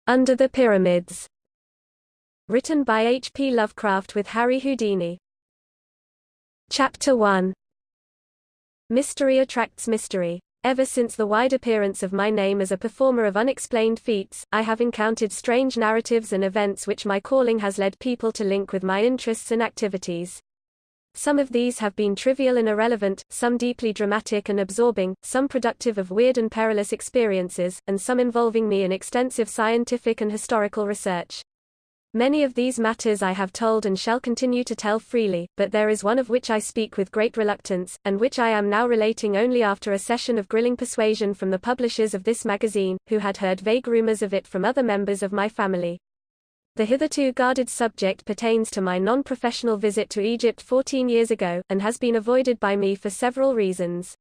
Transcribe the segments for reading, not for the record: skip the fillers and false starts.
Under the Pyramids. Written by H.P. Lovecraft with Harry Houdini. Chapter 1. Mystery attracts mystery. Ever since the wide appearance of my name as a performer of unexplained feats, I have encountered strange narratives and events which my calling has led people to link with my interests and activities. Some of these have been trivial and irrelevant, some deeply dramatic and absorbing, some productive of weird and perilous experiences, and some involving me in extensive scientific and historical research. Many of these matters I have told and shall continue to tell freely, but there is one of which I speak with great reluctance, and which I am now relating only after a session of grilling persuasion from the publishers of this magazine, who had heard vague rumors of it from other members of my family. The hitherto guarded subject pertains to my non-professional visit to Egypt 14 years ago, and has been avoided by me for several reasons.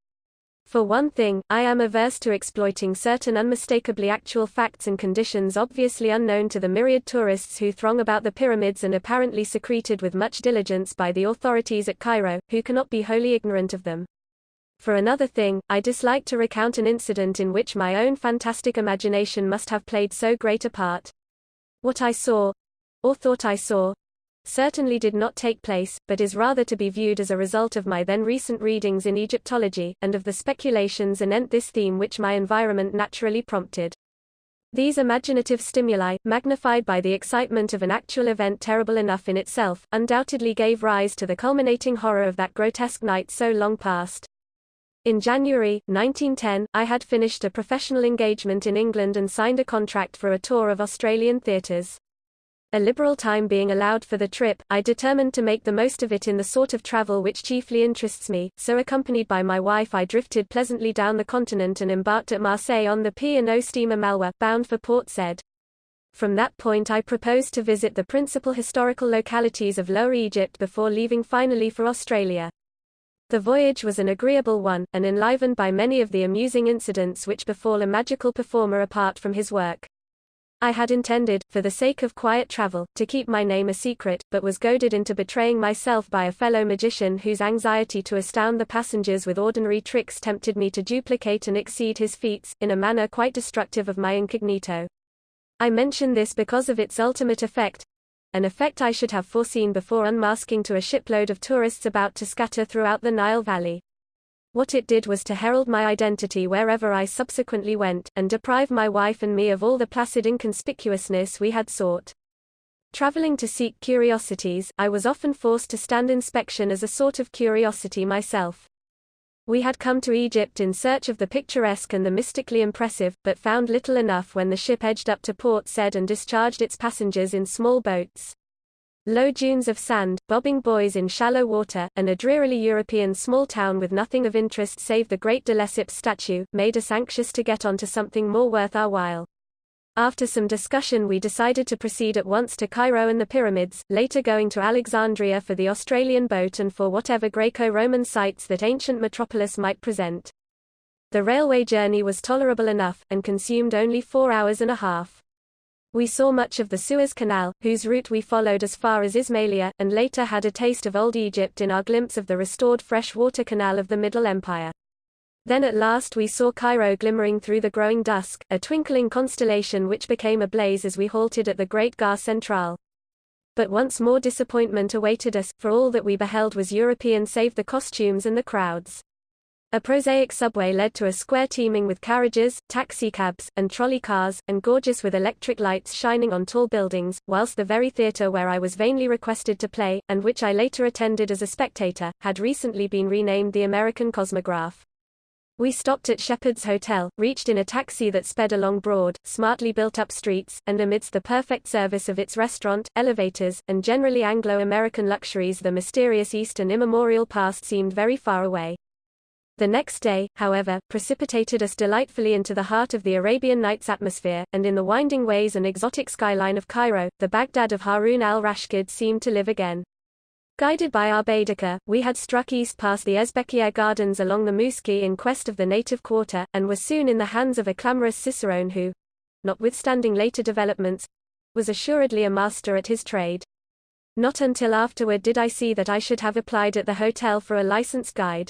For one thing, I am averse to exploiting certain unmistakably actual facts and conditions obviously unknown to the myriad tourists who throng about the pyramids and apparently secreted with much diligence by the authorities at Cairo, who cannot be wholly ignorant of them. For another thing, I dislike to recount an incident in which my own fantastic imagination must have played so great a part. What I saw, or thought I saw, certainly did not take place, but is rather to be viewed as a result of my then recent readings in Egyptology, and of the speculations anent this theme which my environment naturally prompted. These imaginative stimuli, magnified by the excitement of an actual event terrible enough in itself, undoubtedly gave rise to the culminating horror of that grotesque night so long past. In January 1910, I had finished a professional engagement in England and signed a contract for a tour of Australian theatres. A liberal time being allowed for the trip, I determined to make the most of it in the sort of travel which chiefly interests me, so accompanied by my wife I drifted pleasantly down the continent and embarked at Marseille on the P&O steamer Malwa, bound for Port Said. From that point I proposed to visit the principal historical localities of Lower Egypt before leaving finally for Australia. The voyage was an agreeable one, and enlivened by many of the amusing incidents which befall a magical performer apart from his work. I had intended, for the sake of quiet travel, to keep my name a secret, but was goaded into betraying myself by a fellow magician whose anxiety to astound the passengers with ordinary tricks tempted me to duplicate and exceed his feats, in a manner quite destructive of my incognito. I mention this because of its ultimate effect, an effect I should have foreseen before unmasking to a shipload of tourists about to scatter throughout the Nile Valley. What it did was to herald my identity wherever I subsequently went, and deprive my wife and me of all the placid inconspicuousness we had sought. Traveling to seek curiosities, I was often forced to stand inspection as a sort of curiosity myself. We had come to Egypt in search of the picturesque and the mystically impressive, but found little enough when the ship edged up to Port Said and discharged its passengers in small boats. Low dunes of sand, bobbing buoys in shallow water, and a drearily European small town with nothing of interest save the great de Lesseps statue, made us anxious to get on to something more worth our while. After some discussion we decided to proceed at once to Cairo and the pyramids, later going to Alexandria for the Australian boat and for whatever Greco-Roman sites that ancient metropolis might present. The railway journey was tolerable enough, and consumed only 4 hours and a half. We saw much of the Suez Canal, whose route we followed as far as Ismailia, and later had a taste of Old Egypt in our glimpse of the restored fresh-water canal of the Middle Empire. Then at last we saw Cairo glimmering through the growing dusk, a twinkling constellation which became ablaze as we halted at the Great Gare Centrale. But once more disappointment awaited us, for all that we beheld was European save the costumes and the crowds. A prosaic subway led to a square teeming with carriages, taxicabs, and trolley cars, and gorgeous with electric lights shining on tall buildings, whilst the very theatre where I was vainly requested to play, and which I later attended as a spectator, had recently been renamed the American Cosmograph. We stopped at Shepherd's Hotel, reached in a taxi that sped along broad, smartly built-up streets, and amidst the perfect service of its restaurant, elevators, and generally Anglo-American luxuries the mysterious East and immemorial past seemed very far away. The next day, however, precipitated us delightfully into the heart of the Arabian Nights atmosphere, and in the winding ways and exotic skyline of Cairo, the Baghdad of Harun al-Rashid seemed to live again. Guided by our Baedeker, we had struck east past the Ezbekieh Gardens along the Mouski in quest of the native quarter, and were soon in the hands of a clamorous cicerone who, notwithstanding later developments, was assuredly a master at his trade. Not until afterward did I see that I should have applied at the hotel for a licensed guide.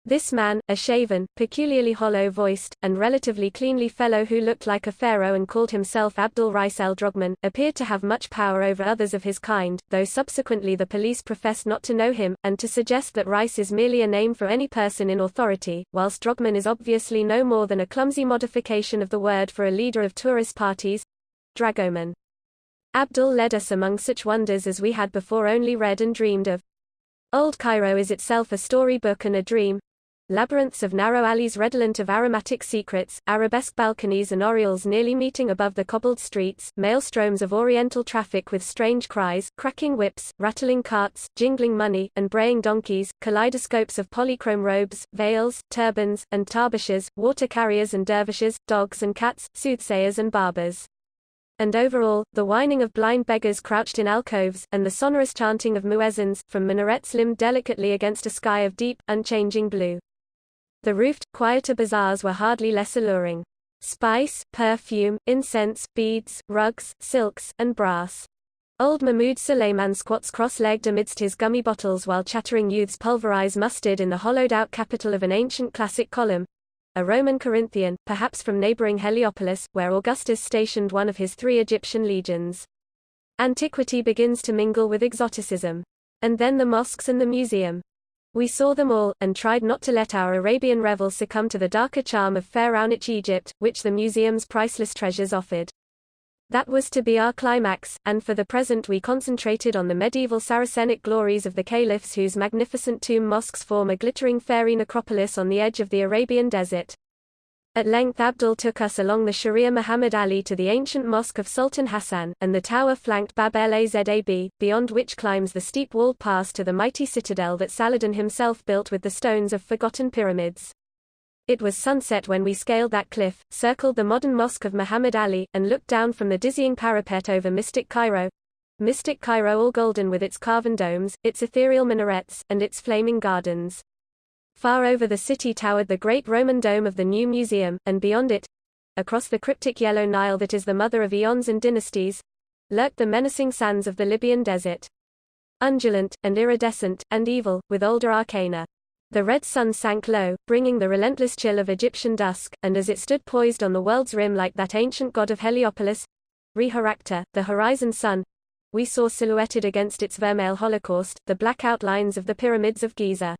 This man, a shaven, peculiarly hollow-voiced, and relatively cleanly fellow who looked like a pharaoh and called himself Abdul Rais el-Drogman, appeared to have much power over others of his kind, though subsequently the police professed not to know him, and to suggest that Rais is merely a name for any person in authority, whilst Drogman is obviously no more than a clumsy modification of the word for a leader of tourist parties, dragoman. Abdul led us among such wonders as we had before only read and dreamed of. Old Cairo is itself a story-book and a dream. Labyrinths of narrow alleys redolent of aromatic secrets, arabesque balconies and orioles nearly meeting above the cobbled streets, maelstroms of oriental traffic with strange cries, cracking whips, rattling carts, jingling money, and braying donkeys, kaleidoscopes of polychrome robes, veils, turbans, and tarbushes, water carriers and dervishes, dogs and cats, soothsayers and barbers. And over all, the whining of blind beggars crouched in alcoves, and the sonorous chanting of muezzins, from minarets limned delicately against a sky of deep, unchanging blue. The roofed, quieter bazaars were hardly less alluring. Spice, perfume, incense, beads, rugs, silks, and brass. Old Mahmud Suleiman squats cross-legged amidst his gummy bottles while chattering youths pulverize mustard in the hollowed-out capital of an ancient classic column, a Roman Corinthian, perhaps from neighboring Heliopolis, where Augustus stationed one of his 3 Egyptian legions. Antiquity begins to mingle with exoticism. And then the mosques and the museum. We saw them all, and tried not to let our Arabian revel succumb to the darker charm of Pharaonic Egypt, which the museum's priceless treasures offered. That was to be our climax, and for the present we concentrated on the medieval Saracenic glories of the caliphs whose magnificent tomb mosques form a glittering fairy necropolis on the edge of the Arabian desert. At length Abdul took us along the Sharia Muhammad Ali to the ancient mosque of Sultan Hassan, and the tower-flanked Bab el-Azab, beyond which climbs the steep walled pass to the mighty citadel that Saladin himself built with the stones of forgotten pyramids. It was sunset when we scaled that cliff, circled the modern mosque of Muhammad Ali, and looked down from the dizzying parapet over Mystic Cairo all golden with its carven domes, its ethereal minarets, and its flaming gardens. Far over the city towered the great Roman dome of the new museum, and beyond it, across the cryptic yellow Nile that is the mother of eons and dynasties, lurked the menacing sands of the Libyan desert. Undulant, and iridescent, and evil, with older arcana. The red sun sank low, bringing the relentless chill of Egyptian dusk, and as it stood poised on the world's rim like that ancient god of Heliopolis, Re-Harakta, the horizon sun, we saw silhouetted against its vermeil holocaust, the black outlines of the pyramids of Giza.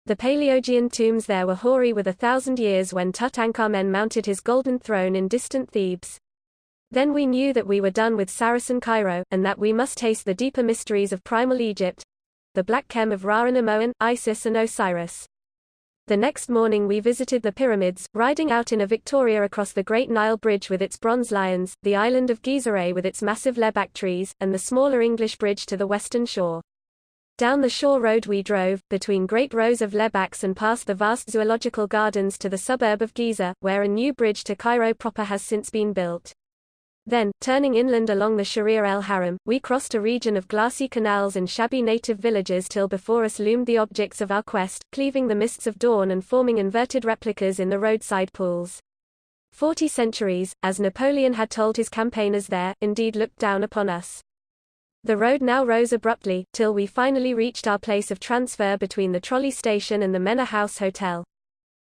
The Paleogean tombs there were hoary with 1,000 years when Tutankhamen mounted his golden throne in distant Thebes. Then we knew that we were done with Saracen Cairo, and that we must taste the deeper mysteries of primal Egypt, the black chem of Ra and Amoan, Isis and Osiris. The next morning we visited the pyramids, riding out in a victoria across the Great Nile Bridge with its bronze lions, the island of Gizeh with its massive lebbak trees, and the smaller English bridge to the western shore. Down the shore road we drove, between great rows of lebbaks and past the vast zoological gardens to the suburb of Giza, where a new bridge to Cairo proper has since been built. Then, turning inland along the Sharia el-Haram, we crossed a region of glassy canals and shabby native villages till before us loomed the objects of our quest, cleaving the mists of dawn and forming inverted replicas in the roadside pools. 40 centuries, as Napoleon had told his campaigners there, indeed looked down upon us. The road now rose abruptly, till we finally reached our place of transfer between the trolley station and the Mena House Hotel.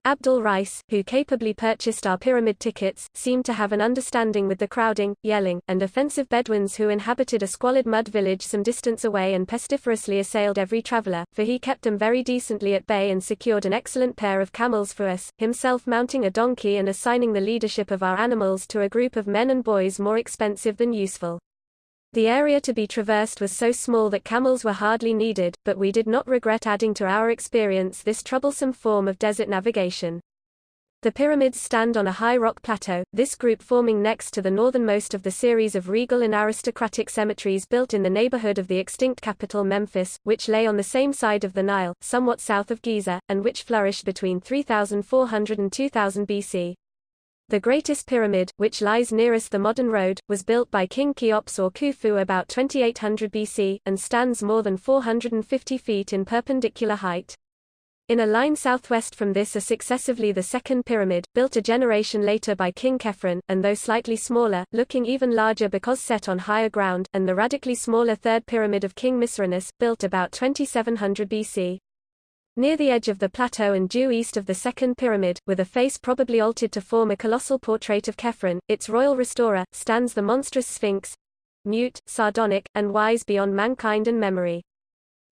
Abdul Rais, who capably purchased our pyramid tickets, seemed to have an understanding with the crowding, yelling, and offensive Bedouins who inhabited a squalid mud village some distance away and pestiferously assailed every traveler, for he kept them very decently at bay and secured an excellent pair of camels for us, himself mounting a donkey and assigning the leadership of our animals to a group of men and boys more expensive than useful. The area to be traversed was so small that camels were hardly needed, but we did not regret adding to our experience this troublesome form of desert navigation. The pyramids stand on a high rock plateau, this group forming next to the northernmost of the series of regal and aristocratic cemeteries built in the neighborhood of the extinct capital Memphis, which lay on the same side of the Nile, somewhat south of Giza, and which flourished between 3400 and 2000 BC. The greatest pyramid, which lies nearest the modern road, was built by King Cheops or Khufu about 2800 BC, and stands more than 450 feet in perpendicular height. In a line southwest from this are successively the second pyramid, built a generation later by King Khephren, and though slightly smaller, looking even larger because set on higher ground, and the radically smaller third pyramid of King Misranus, built about 2700 BC. Near the edge of the plateau and due east of the second pyramid, with a face probably altered to form a colossal portrait of Khephren, its royal restorer, stands the monstrous Sphinx, mute, sardonic, and wise beyond mankind and memory.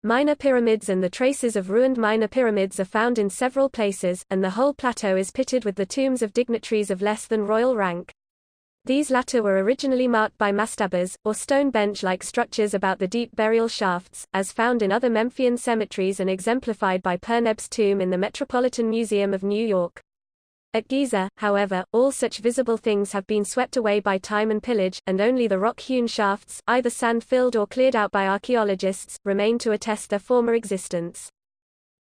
Minor pyramids and the traces of ruined minor pyramids are found in several places, and the whole plateau is pitted with the tombs of dignitaries of less than royal rank. These latter were originally marked by mastabas, or stone bench-like structures about the deep burial shafts, as found in other Memphian cemeteries and exemplified by Perneb's tomb in the Metropolitan Museum of New York. At Giza, however, all such visible things have been swept away by time and pillage, and only the rock-hewn shafts, either sand-filled or cleared out by archaeologists, remain to attest their former existence.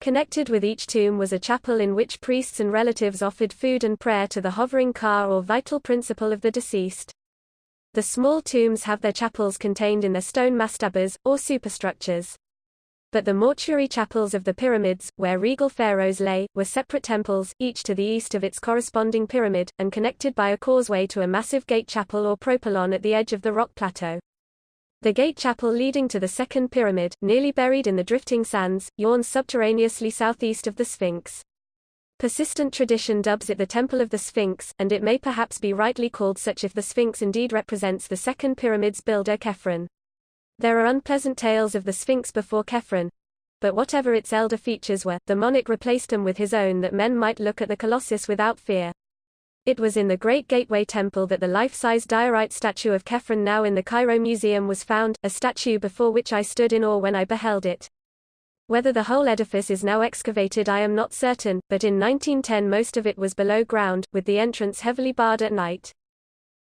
Connected with each tomb was a chapel in which priests and relatives offered food and prayer to the hovering ka or vital principle of the deceased. The small tombs have their chapels contained in their stone mastabas, or superstructures. But the mortuary chapels of the pyramids, where regal pharaohs lay, were separate temples, each to the east of its corresponding pyramid, and connected by a causeway to a massive gate chapel or propylon at the edge of the rock plateau. The gate chapel leading to the second pyramid, nearly buried in the drifting sands, yawns subterraneously southeast of the Sphinx. Persistent tradition dubs it the Temple of the Sphinx, and it may perhaps be rightly called such if the Sphinx indeed represents the second pyramid's builder Khephren. There are unpleasant tales of the Sphinx before Khephren, but whatever its elder features were, the monarch replaced them with his own that men might look at the colossus without fear. It was in the Great Gateway Temple that the life-size diorite statue of Khephren now in the Cairo Museum was found, a statue before which I stood in awe when I beheld it. Whether the whole edifice is now excavated I am not certain, but in 1910 most of it was below ground, with the entrance heavily barred at night.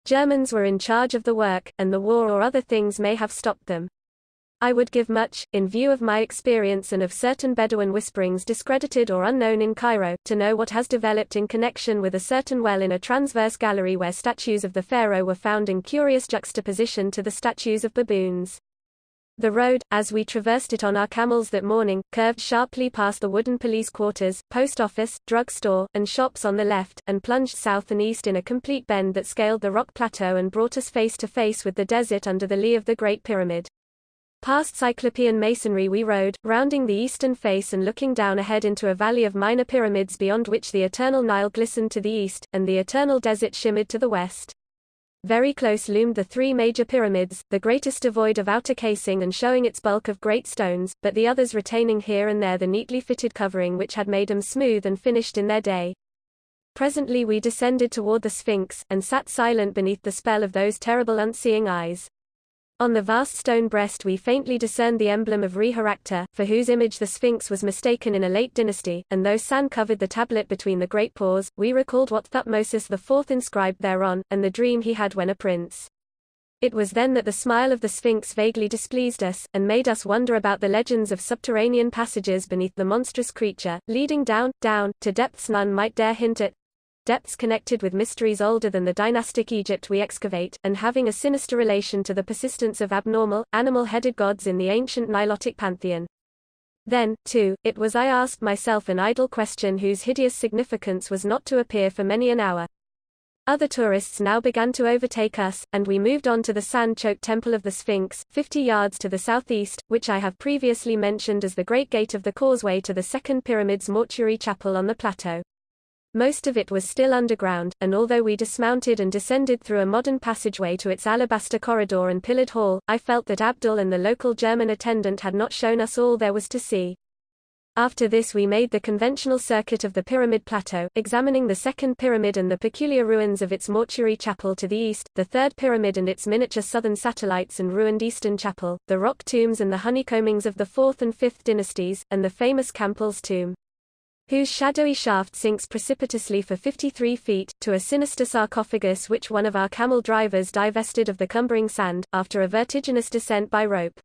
Germans were in charge of the work, and the war or other things may have stopped them. I would give much, in view of my experience and of certain Bedouin whisperings discredited or unknown in Cairo, to know what has developed in connection with a certain well in a transverse gallery where statues of the pharaoh were found in curious juxtaposition to the statues of baboons. The road, as we traversed it on our camels that morning, curved sharply past the wooden police quarters, post office, drug store, and shops on the left, and plunged south and east in a complete bend that scaled the rock plateau and brought us face to face with the desert under the lee of the Great Pyramid. Past Cyclopean masonry we rode, rounding the eastern face and looking down ahead into a valley of minor pyramids beyond which the eternal Nile glistened to the east, and the eternal desert shimmered to the west. Very close loomed the three major pyramids, the greatest devoid of outer casing and showing its bulk of great stones, but the others retaining here and there the neatly fitted covering which had made them smooth and finished in their day. Presently we descended toward the Sphinx, and sat silent beneath the spell of those terrible unseeing eyes. On the vast stone breast we faintly discerned the emblem of Re-Harakta, for whose image the Sphinx was mistaken in a late dynasty, and though sand covered the tablet between the great paws, we recalled what Thutmosis IV inscribed thereon, and the dream he had when a prince. It was then that the smile of the Sphinx vaguely displeased us, and made us wonder about the legends of subterranean passages beneath the monstrous creature, leading down, down, to depths none might dare hint at. Depths connected with mysteries older than the dynastic Egypt we excavate, and having a sinister relation to the persistence of abnormal, animal-headed gods in the ancient Nilotic pantheon. Then, too, it was I asked myself an idle question whose hideous significance was not to appear for many an hour. Other tourists now began to overtake us, and we moved on to the sand-choked Temple of the Sphinx, 50 yards to the southeast, which I have previously mentioned as the Great Gate of the Causeway to the Second Pyramid's mortuary chapel on the plateau. Most of it was still underground, and although we dismounted and descended through a modern passageway to its alabaster corridor and pillared hall, I felt that Abdul and the local German attendant had not shown us all there was to see. After this we made the conventional circuit of the Pyramid Plateau, examining the second pyramid and the peculiar ruins of its mortuary chapel to the east, the third pyramid and its miniature southern satellites and ruined eastern chapel, the rock tombs and the honeycombings of the 4th and 5th dynasties, and the famous Campbell's tomb, whose shadowy shaft sinks precipitously for 53 feet, to a sinister sarcophagus which one of our camel drivers divested of the cumbering sand, after a vertiginous descent by rope.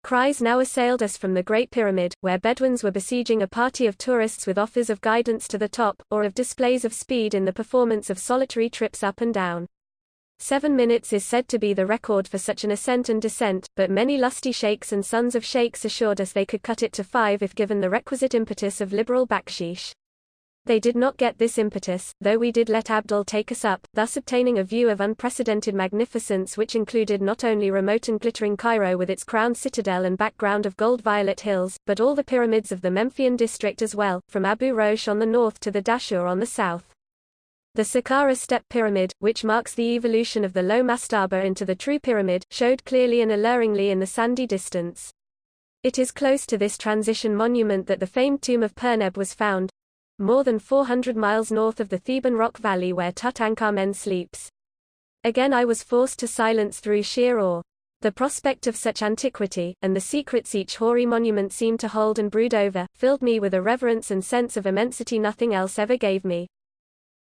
Cries now assailed us from the Great Pyramid, where Bedouins were besieging a party of tourists with offers of guidance to the top, or of displays of speed in the performance of solitary trips up and down. 7 minutes is said to be the record for such an ascent and descent, but many lusty sheikhs and sons of sheikhs assured us they could cut it to 5 if given the requisite impetus of liberal baksheesh. They did not get this impetus, though we did let Abdul take us up, thus obtaining a view of unprecedented magnificence which included not only remote and glittering Cairo with its crowned citadel and background of gold-violet hills, but all the pyramids of the Memphian district as well, from Abu Rosh on the north to the Dashur on the south. The Saqqara Step Pyramid, which marks the evolution of the low mastaba into the true pyramid, showed clearly and alluringly in the sandy distance. It is close to this transition monument that the famed tomb of Perneb was found, more than 400 miles north of the Theban rock valley where Tutankhamen sleeps. Again I was forced to silence through sheer awe. The prospect of such antiquity, and the secrets each hoary monument seemed to hold and brood over, filled me with a reverence and sense of immensity nothing else ever gave me.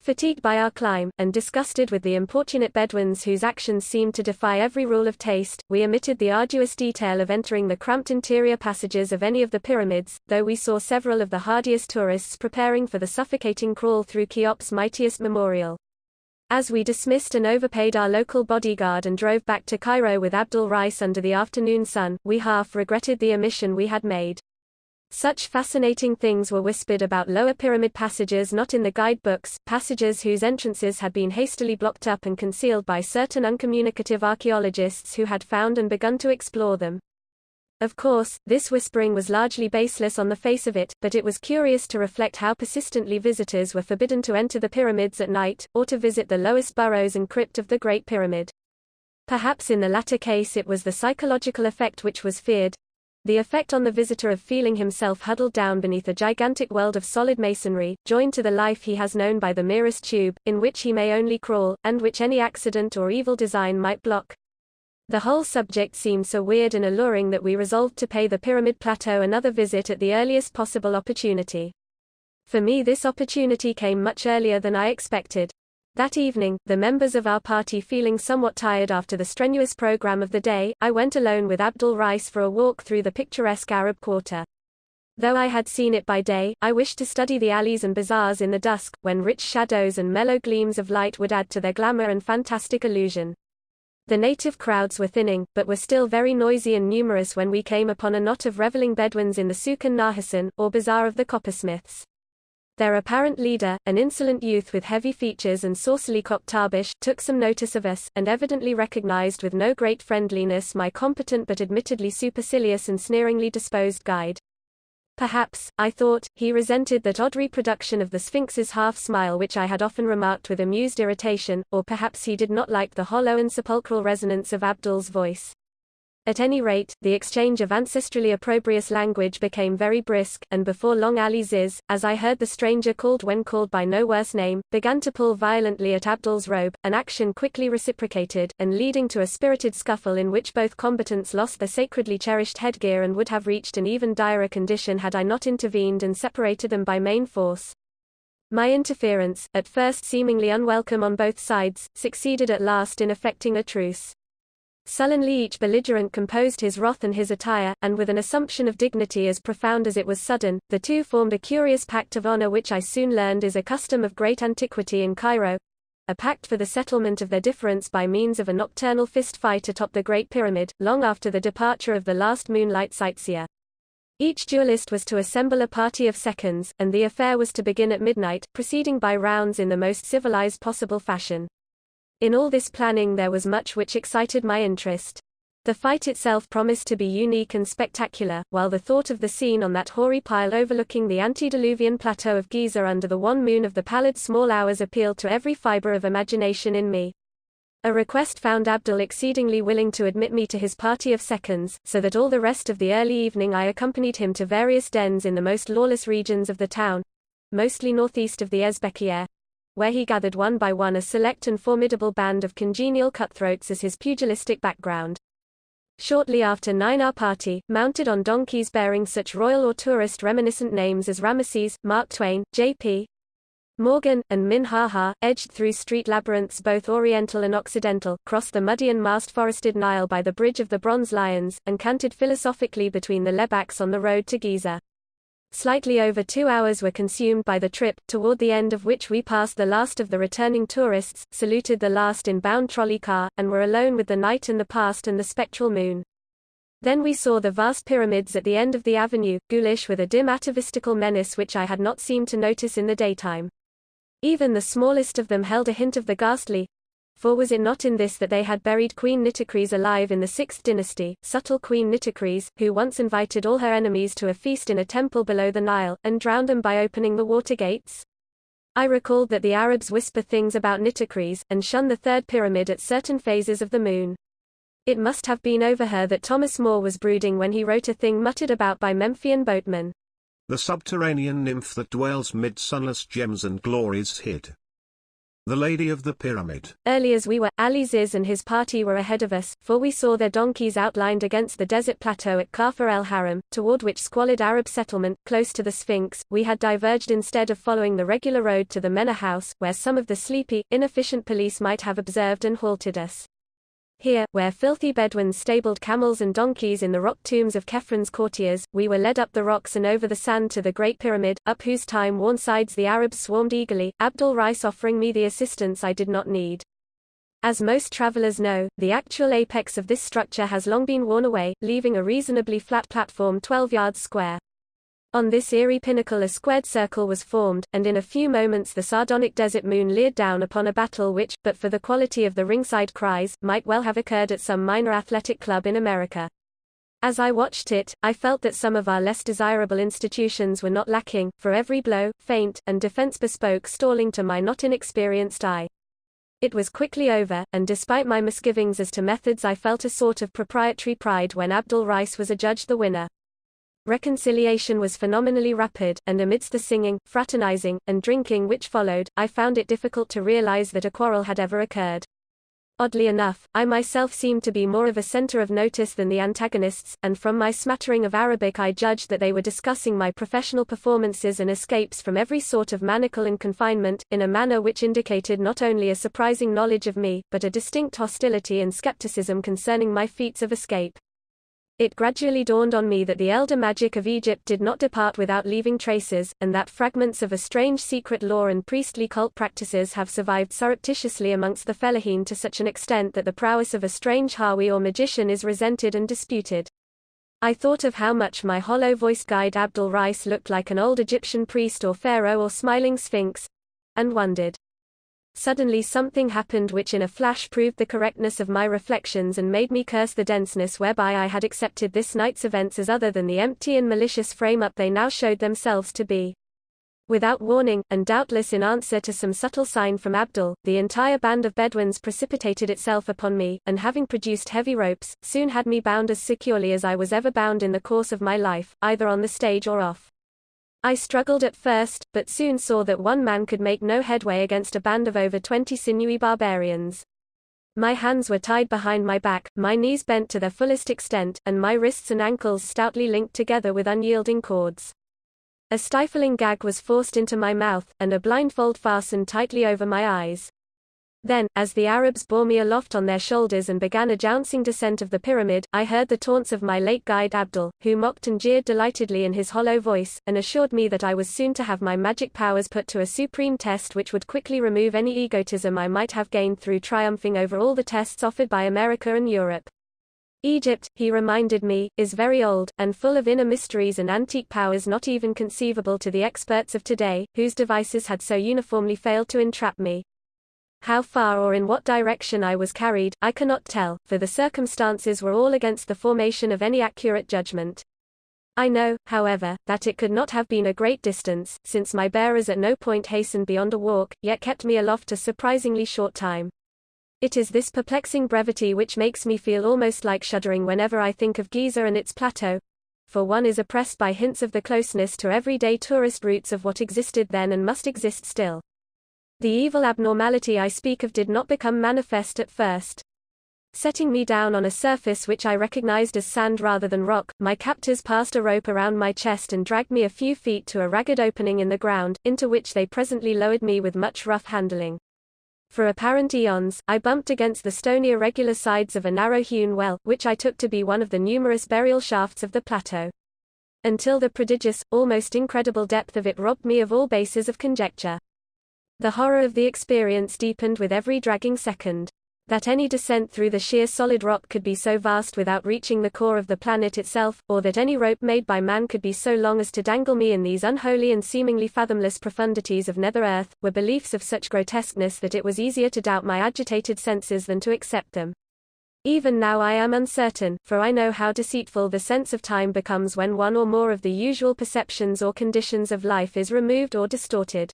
Fatigued by our climb, and disgusted with the importunate Bedouins whose actions seemed to defy every rule of taste, we omitted the arduous detail of entering the cramped interior passages of any of the pyramids, though we saw several of the hardiest tourists preparing for the suffocating crawl through Cheop's mightiest memorial. As we dismissed and overpaid our local bodyguard and drove back to Cairo with Abdul Rais under the afternoon sun, we half regretted the omission we had made. Such fascinating things were whispered about lower pyramid passages not in the guidebooks, passages whose entrances had been hastily blocked up and concealed by certain uncommunicative archaeologists who had found and begun to explore them. Of course, this whispering was largely baseless on the face of it, but it was curious to reflect how persistently visitors were forbidden to enter the pyramids at night, or to visit the lowest burrows and crypt of the Great Pyramid. Perhaps in the latter case it was the psychological effect which was feared. The effect on the visitor of feeling himself huddled down beneath a gigantic world of solid masonry, joined to the life he has known by the merest tube, in which he may only crawl, and which any accident or evil design might block. The whole subject seemed so weird and alluring that we resolved to pay the Pyramid Plateau another visit at the earliest possible opportunity. For me this opportunity came much earlier than I expected. That evening, the members of our party feeling somewhat tired after the strenuous program of the day, I went alone with Abdul Rais for a walk through the picturesque Arab quarter. Though I had seen it by day, I wished to study the alleys and bazaars in the dusk, when rich shadows and mellow gleams of light would add to their glamour and fantastic illusion. The native crowds were thinning, but were still very noisy and numerous when we came upon a knot of reveling Bedouins in the Souk an-Nahasan, or Bazaar of the Coppersmiths. Their apparent leader, an insolent youth with heavy features and saucily cocked tarbush, took some notice of us, and evidently recognized with no great friendliness my competent but admittedly supercilious and sneeringly disposed guide. Perhaps, I thought, he resented that odd reproduction of the Sphinx's half-smile which I had often remarked with amused irritation, or perhaps he did not like the hollow and sepulchral resonance of Abdul's voice. At any rate, the exchange of ancestrally opprobrious language became very brisk, and before long Ali Ziz, as I heard the stranger called when called by no worse name, began to pull violently at Abdul's robe, an action quickly reciprocated, and leading to a spirited scuffle in which both combatants lost their sacredly cherished headgear and would have reached an even direr condition had I not intervened and separated them by main force. My interference, at first seemingly unwelcome on both sides, succeeded at last in effecting a truce. Sullenly each belligerent composed his wrath and his attire, and with an assumption of dignity as profound as it was sudden, the two formed a curious pact of honor which I soon learned is a custom of great antiquity in Cairo, a pact for the settlement of their difference by means of a nocturnal fist fight atop the Great Pyramid, long after the departure of the last moonlight sightseer. Each duelist was to assemble a party of seconds, and the affair was to begin at midnight, proceeding by rounds in the most civilized possible fashion. In all this planning there was much which excited my interest. The fight itself promised to be unique and spectacular, while the thought of the scene on that hoary pile overlooking the antediluvian plateau of Giza under the wan moon of the pallid small hours appealed to every fiber of imagination in me. A request found Abdul exceedingly willing to admit me to his party of seconds, so that all the rest of the early evening I accompanied him to various dens in the most lawless regions of the town, mostly northeast of the Ezbekieh, where he gathered one by one a select and formidable band of congenial cutthroats as his pugilistic background. Shortly after 9 our party, mounted on donkeys bearing such royal or tourist reminiscent names as Ramesses, Mark Twain, J.P. Morgan, and Min Ha, edged through street labyrinths both oriental and occidental, crossed the muddy and mast-forested Nile by the Bridge of the Bronze Lions, and cantered philosophically between the lebaks on the road to Giza. Slightly over 2 hours were consumed by the trip, toward the end of which we passed the last of the returning tourists, saluted the last inbound trolley car, and were alone with the night and the past and the spectral moon. Then we saw the vast pyramids at the end of the avenue, ghoulish with a dim atavistical menace which I had not seemed to notice in the daytime. Even the smallest of them held a hint of the ghastly, for was it not in this that they had buried Queen Nitocris alive in the 6th dynasty, subtle Queen Nitocris, who once invited all her enemies to a feast in a temple below the Nile, and drowned them by opening the water gates? I recalled that the Arabs whisper things about Nitocris, and shun the third pyramid at certain phases of the moon. It must have been over her that Thomas More was brooding when he wrote a thing muttered about by Memphian boatmen. The subterranean nymph that dwells mid sunless gems and glories hid. The Lady of the Pyramid. Early as we were, Ali Ziz and his party were ahead of us, for we saw their donkeys outlined against the desert plateau at Kafr el-Haram, toward which squalid Arab settlement, close to the Sphinx, we had diverged instead of following the regular road to the Mena house, where some of the sleepy, inefficient police might have observed and halted us. Here, where filthy Bedouins stabled camels and donkeys in the rock tombs of Khephrans courtiers, we were led up the rocks and over the sand to the Great Pyramid, up whose time-worn sides the Arabs swarmed eagerly, Abdul Rais offering me the assistance I did not need. As most travelers know, the actual apex of this structure has long been worn away, leaving a reasonably flat platform 12 yards square. On this eerie pinnacle a squared circle was formed, and in a few moments the sardonic desert moon leered down upon a battle which, but for the quality of the ringside cries, might well have occurred at some minor athletic club in America. As I watched it, I felt that some of our less desirable institutions were not lacking, for every blow, feint, and defense bespoke stalling to my not inexperienced eye. It was quickly over, and despite my misgivings as to methods I felt a sort of proprietary pride when Abdul Rais was adjudged the winner. Reconciliation was phenomenally rapid, and amidst the singing, fraternizing, and drinking which followed, I found it difficult to realize that a quarrel had ever occurred. Oddly enough, I myself seemed to be more of a center of notice than the antagonists, and from my smattering of Arabic I judged that they were discussing my professional performances and escapes from every sort of manacle and confinement, in a manner which indicated not only a surprising knowledge of me, but a distinct hostility and skepticism concerning my feats of escape. It gradually dawned on me that the elder magic of Egypt did not depart without leaving traces, and that fragments of a strange secret law and priestly cult practices have survived surreptitiously amongst the Fellahin to such an extent that the prowess of a strange Hawi or magician is resented and disputed. I thought of how much my hollow-voiced guide Abdul Rais looked like an old Egyptian priest or pharaoh or smiling sphinx, and wondered. Suddenly something happened which in a flash proved the correctness of my reflections and made me curse the denseness whereby I had accepted this night's events as other than the empty and malicious frame-up they now showed themselves to be. Without warning, and doubtless in answer to some subtle sign from Abdul, the entire band of Bedouins precipitated itself upon me, and having produced heavy ropes, soon had me bound as securely as I was ever bound in the course of my life, either on the stage or off. I struggled at first, but soon saw that one man could make no headway against a band of over 20 sinewy barbarians. My hands were tied behind my back, my knees bent to their fullest extent, and my wrists and ankles stoutly linked together with unyielding cords. A stifling gag was forced into my mouth, and a blindfold fastened tightly over my eyes. Then, as the Arabs bore me aloft on their shoulders and began a jouncing descent of the pyramid, I heard the taunts of my late guide Abdul, who mocked and jeered delightedly in his hollow voice, and assured me that I was soon to have my magic powers put to a supreme test which would quickly remove any egotism I might have gained through triumphing over all the tests offered by America and Europe. Egypt, he reminded me, is very old, and full of inner mysteries and antique powers not even conceivable to the experts of today, whose devices had so uniformly failed to entrap me. How far or in what direction I was carried, I cannot tell, for the circumstances were all against the formation of any accurate judgment. I know, however, that it could not have been a great distance, since my bearers at no point hastened beyond a walk, yet kept me aloft a surprisingly short time. It is this perplexing brevity which makes me feel almost like shuddering whenever I think of Giza and its plateau, for one is oppressed by hints of the closeness to everyday tourist routes of what existed then and must exist still. The evil abnormality I speak of did not become manifest at first. Setting me down on a surface which I recognized as sand rather than rock, my captors passed a rope around my chest and dragged me a few feet to a ragged opening in the ground, into which they presently lowered me with much rough handling. For apparent eons, I bumped against the stony irregular sides of a narrow-hewn well, which I took to be one of the numerous burial shafts of the plateau. Until the prodigious, almost incredible depth of it robbed me of all basis of conjecture. The horror of the experience deepened with every dragging second. That any descent through the sheer solid rock could be so vast without reaching the core of the planet itself, or that any rope made by man could be so long as to dangle me in these unholy and seemingly fathomless profundities of nether earth, were beliefs of such grotesqueness that it was easier to doubt my agitated senses than to accept them. Even now I am uncertain, for I know how deceitful the sense of time becomes when one or more of the usual perceptions or conditions of life is removed or distorted.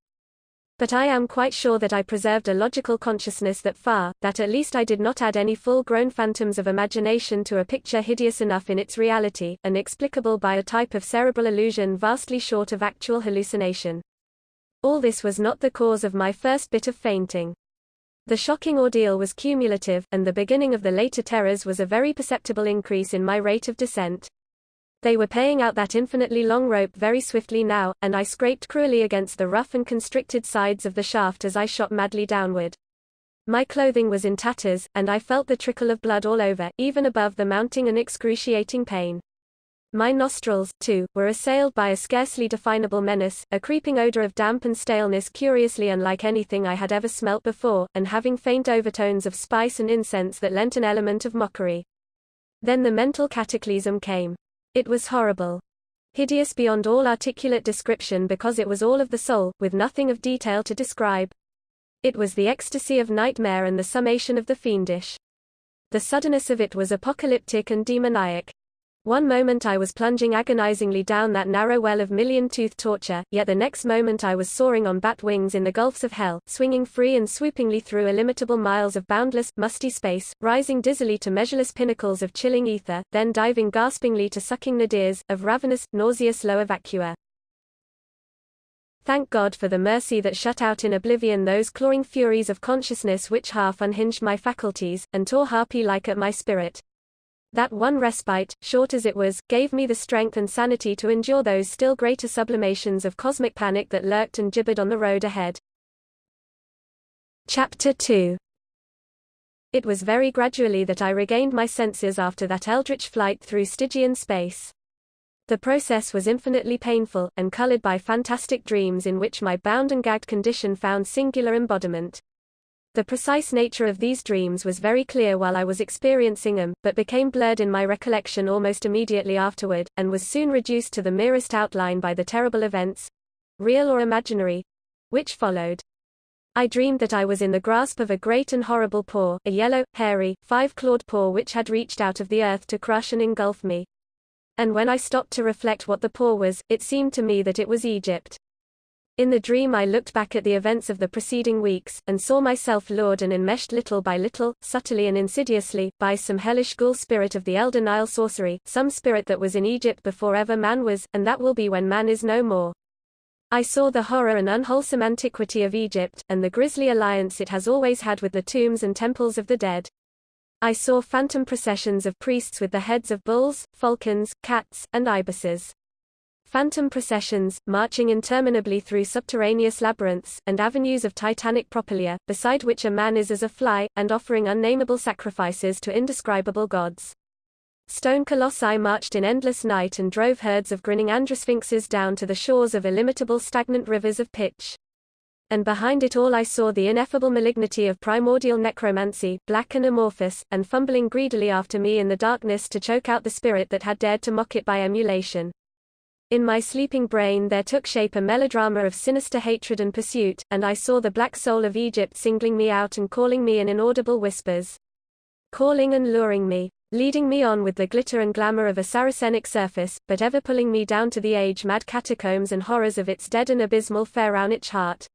But I am quite sure that I preserved a logical consciousness that at least I did not add any full-grown phantoms of imagination to a picture hideous enough in its reality, and explicable by a type of cerebral illusion vastly short of actual hallucination. All this was not the cause of my first bit of fainting. The shocking ordeal was cumulative, and the beginning of the later terrors was a very perceptible increase in my rate of descent. They were paying out that infinitely long rope very swiftly now, and I scraped cruelly against the rough and constricted sides of the shaft as I shot madly downward. My clothing was in tatters, and I felt the trickle of blood all over, even above the mounting and excruciating pain. My nostrils, too, were assailed by a scarcely definable menace, a creeping odor of damp and staleness curiously unlike anything I had ever smelt before, and having faint overtones of spice and incense that lent an element of mockery. Then the mental cataclysm came. It was horrible. Hideous beyond all articulate description because it was all of the soul, with nothing of detail to describe. It was the ecstasy of nightmare and the summation of the fiendish. The suddenness of it was apocalyptic and demoniac. One moment I was plunging agonizingly down that narrow well of million-toothed torture, yet the next moment I was soaring on bat wings in the gulfs of hell, swinging free and swoopingly through illimitable miles of boundless, musty space, rising dizzily to measureless pinnacles of chilling ether, then diving gaspingly to sucking nadirs, of ravenous, nauseous lower vacua. Thank God for the mercy that shut out in oblivion those clawing furies of consciousness which half unhinged my faculties, and tore harpy-like at my spirit. That one respite, short as it was, gave me the strength and sanity to endure those still greater sublimations of cosmic panic that lurked and gibbered on the road ahead. Chapter 2. It was very gradually that I regained my senses after that eldritch flight through Stygian space. The process was infinitely painful, and colored by fantastic dreams in which my bound and gagged condition found singular embodiment. The precise nature of these dreams was very clear while I was experiencing them, but became blurred in my recollection almost immediately afterward, and was soon reduced to the merest outline by the terrible events, real or imaginary, which followed. I dreamed that I was in the grasp of a great and horrible paw, a yellow, hairy, five-clawed paw which had reached out of the earth to crush and engulf me. And when I stopped to reflect what the paw was, it seemed to me that it was Egypt. In the dream I looked back at the events of the preceding weeks, and saw myself lured and enmeshed little by little, subtly and insidiously, by some hellish ghoul spirit of the elder Nile sorcery, some spirit that was in Egypt before ever man was, and that will be when man is no more. I saw the horror and unwholesome antiquity of Egypt, and the grisly alliance it has always had with the tombs and temples of the dead. I saw phantom processions of priests with the heads of bulls, falcons, cats, and ibises. Phantom processions, marching interminably through subterraneous labyrinths, and avenues of titanic propylaea, beside which a man is as a fly, and offering unnameable sacrifices to indescribable gods. Stone colossi marched in endless night and drove herds of grinning androsphinxes down to the shores of illimitable stagnant rivers of pitch. And behind it all I saw the ineffable malignity of primordial necromancy, black and amorphous, and fumbling greedily after me in the darkness to choke out the spirit that had dared to mock it by emulation. In my sleeping brain there took shape a melodrama of sinister hatred and pursuit, and I saw the black soul of Egypt singling me out and calling me in inaudible whispers. Calling and luring me, leading me on with the glitter and glamour of a Saracenic surface, but ever pulling me down to the age-mad catacombs and horrors of its dead and abysmal Pharaonic heart.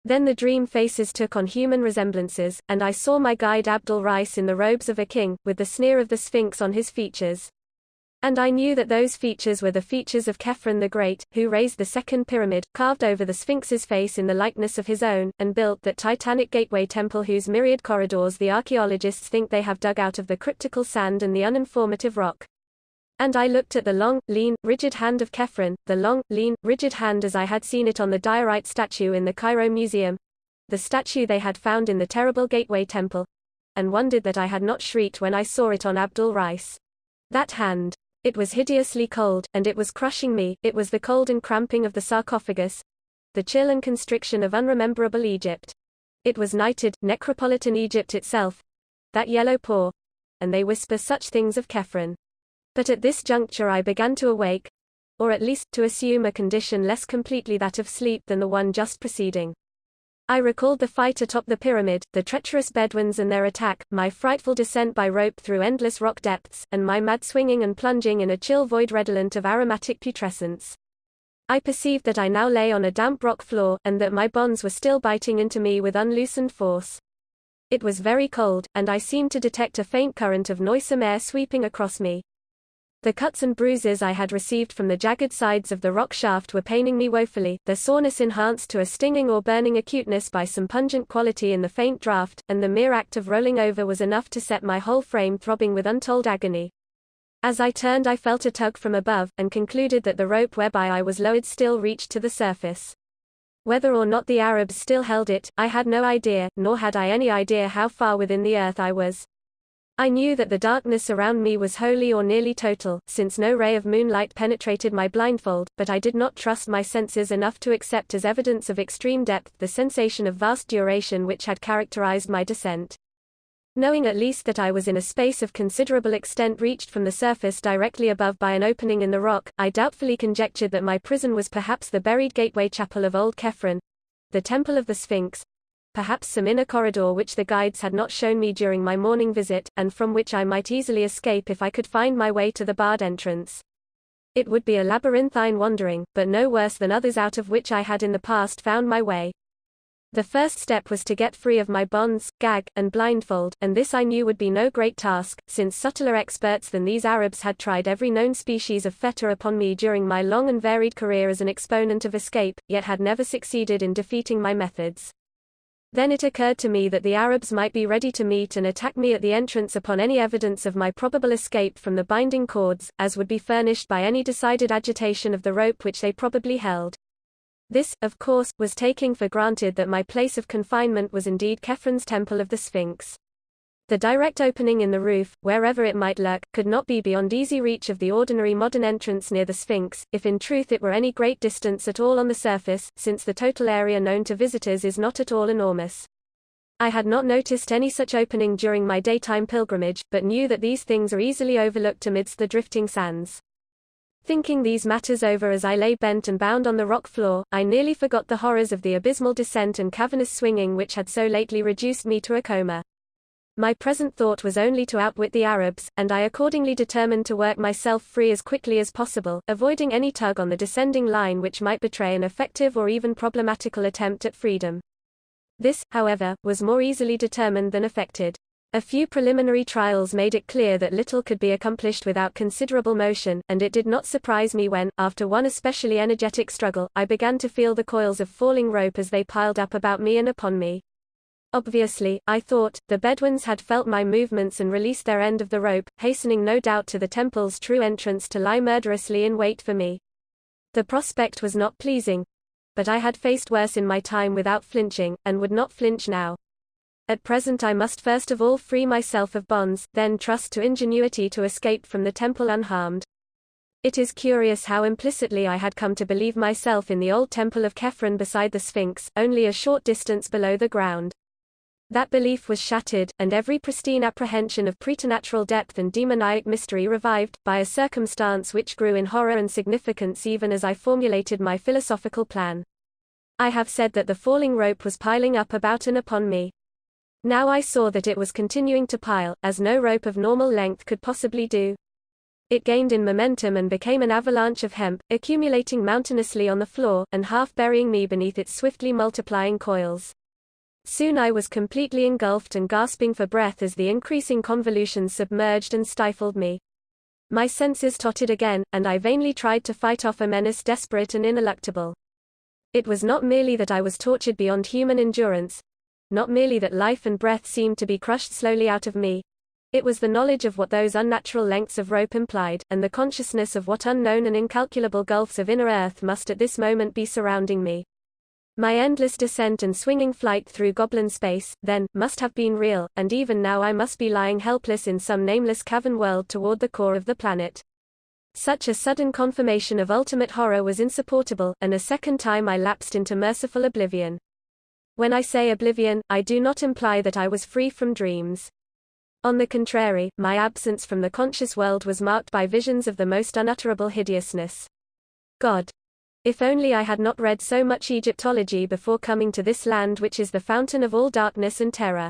Then the dream faces took on human resemblances, and I saw my guide Abdul Rais in the robes of a king, with the sneer of the Sphinx on his features. And I knew that those features were the features of Khephren the Great, who raised the second pyramid, carved over the Sphinx's face in the likeness of his own, and built that titanic gateway temple whose myriad corridors the archaeologists think they have dug out of the cryptical sand and the uninformative rock. And I looked at the long, lean, rigid hand of Khephren, the long, lean, rigid hand as I had seen it on the diorite statue in the Cairo Museum, the statue they had found in the terrible gateway temple, and wondered that I had not shrieked when I saw it on Abdul Rais. That hand. It was hideously cold, and it was crushing me. It was the cold and cramping of the sarcophagus, the chill and constriction of unrememberable Egypt. It was nighted, necropolitan Egypt itself, that yellow paw. And they whisper such things of Kefren. But at this juncture I began to awake, or at least, to assume a condition less completely that of sleep than the one just preceding. I recalled the fight atop the pyramid, the treacherous Bedouins and their attack, my frightful descent by rope through endless rock depths, and my mad swinging and plunging in a chill void redolent of aromatic putrescence. I perceived that I now lay on a damp rock floor, and that my bonds were still biting into me with unloosened force. It was very cold, and I seemed to detect a faint current of noisome air sweeping across me. The cuts and bruises I had received from the jagged sides of the rock shaft were paining me woefully, their soreness enhanced to a stinging or burning acuteness by some pungent quality in the faint draught, and the mere act of rolling over was enough to set my whole frame throbbing with untold agony. As I turned I felt a tug from above, and concluded that the rope whereby I was lowered still reached to the surface. Whether or not the Arabs still held it, I had no idea, nor had I any idea how far within the earth I was. I knew that the darkness around me was wholly or nearly total, since no ray of moonlight penetrated my blindfold, but I did not trust my senses enough to accept as evidence of extreme depth the sensation of vast duration which had characterized my descent. Knowing at least that I was in a space of considerable extent reached from the surface directly above by an opening in the rock, I doubtfully conjectured that my prison was perhaps the buried gateway chapel of old Kefren, the temple of the Sphinx, perhaps some inner corridor which the guides had not shown me during my morning visit, and from which I might easily escape if I could find my way to the barred entrance. It would be a labyrinthine wandering, but no worse than others out of which I had in the past found my way. The first step was to get free of my bonds, gag, and blindfold, and this I knew would be no great task, since subtler experts than these Arabs had tried every known species of fetter upon me during my long and varied career as an exponent of escape, yet had never succeeded in defeating my methods. Then it occurred to me that the Arabs might be ready to meet and attack me at the entrance upon any evidence of my probable escape from the binding cords, as would be furnished by any decided agitation of the rope which they probably held. This, of course, was taking for granted that my place of confinement was indeed Kefren's temple of the Sphinx. The direct opening in the roof, wherever it might lurk, could not be beyond easy reach of the ordinary modern entrance near the Sphinx, if in truth it were any great distance at all on the surface, since the total area known to visitors is not at all enormous. I had not noticed any such opening during my daytime pilgrimage, but knew that these things are easily overlooked amidst the drifting sands. Thinking these matters over as I lay bent and bound on the rock floor, I nearly forgot the horrors of the abysmal descent and cavernous swinging which had so lately reduced me to a coma. My present thought was only to outwit the Arabs, and I accordingly determined to work myself free as quickly as possible, avoiding any tug on the descending line which might betray an effective or even problematical attempt at freedom. This, however, was more easily determined than effected. A few preliminary trials made it clear that little could be accomplished without considerable motion, and it did not surprise me when, after one especially energetic struggle, I began to feel the coils of falling rope as they piled up about me and upon me. Obviously, I thought, the Bedouins had felt my movements and released their end of the rope, hastening no doubt to the temple's true entrance to lie murderously in wait for me. The prospect was not pleasing, but I had faced worse in my time without flinching, and would not flinch now. At present I must first of all free myself of bonds, then trust to ingenuity to escape from the temple unharmed. It is curious how implicitly I had come to believe myself in the old temple of Kefren beside the Sphinx, only a short distance below the ground. That belief was shattered, and every pristine apprehension of preternatural depth and demoniac mystery revived, by a circumstance which grew in horror and significance even as I formulated my philosophical plan. I have said that the falling rope was piling up about and upon me. Now I saw that it was continuing to pile, as no rope of normal length could possibly do. It gained in momentum and became an avalanche of hemp, accumulating mountainously on the floor, and half burying me beneath its swiftly multiplying coils. Soon I was completely engulfed and gasping for breath as the increasing convolutions submerged and stifled me. My senses tottered again, and I vainly tried to fight off a menace desperate and ineluctable. It was not merely that I was tortured beyond human endurance, not merely that life and breath seemed to be crushed slowly out of me. It was the knowledge of what those unnatural lengths of rope implied, and the consciousness of what unknown and incalculable gulfs of inner earth must at this moment be surrounding me. My endless descent and swinging flight through goblin space, then, must have been real, and even now I must be lying helpless in some nameless cavern world toward the core of the planet. Such a sudden confirmation of ultimate horror was insupportable, and a second time I lapsed into merciful oblivion. When I say oblivion, I do not imply that I was free from dreams. On the contrary, my absence from the conscious world was marked by visions of the most unutterable hideousness. God! If only I had not read so much Egyptology before coming to this land which is the fountain of all darkness and terror.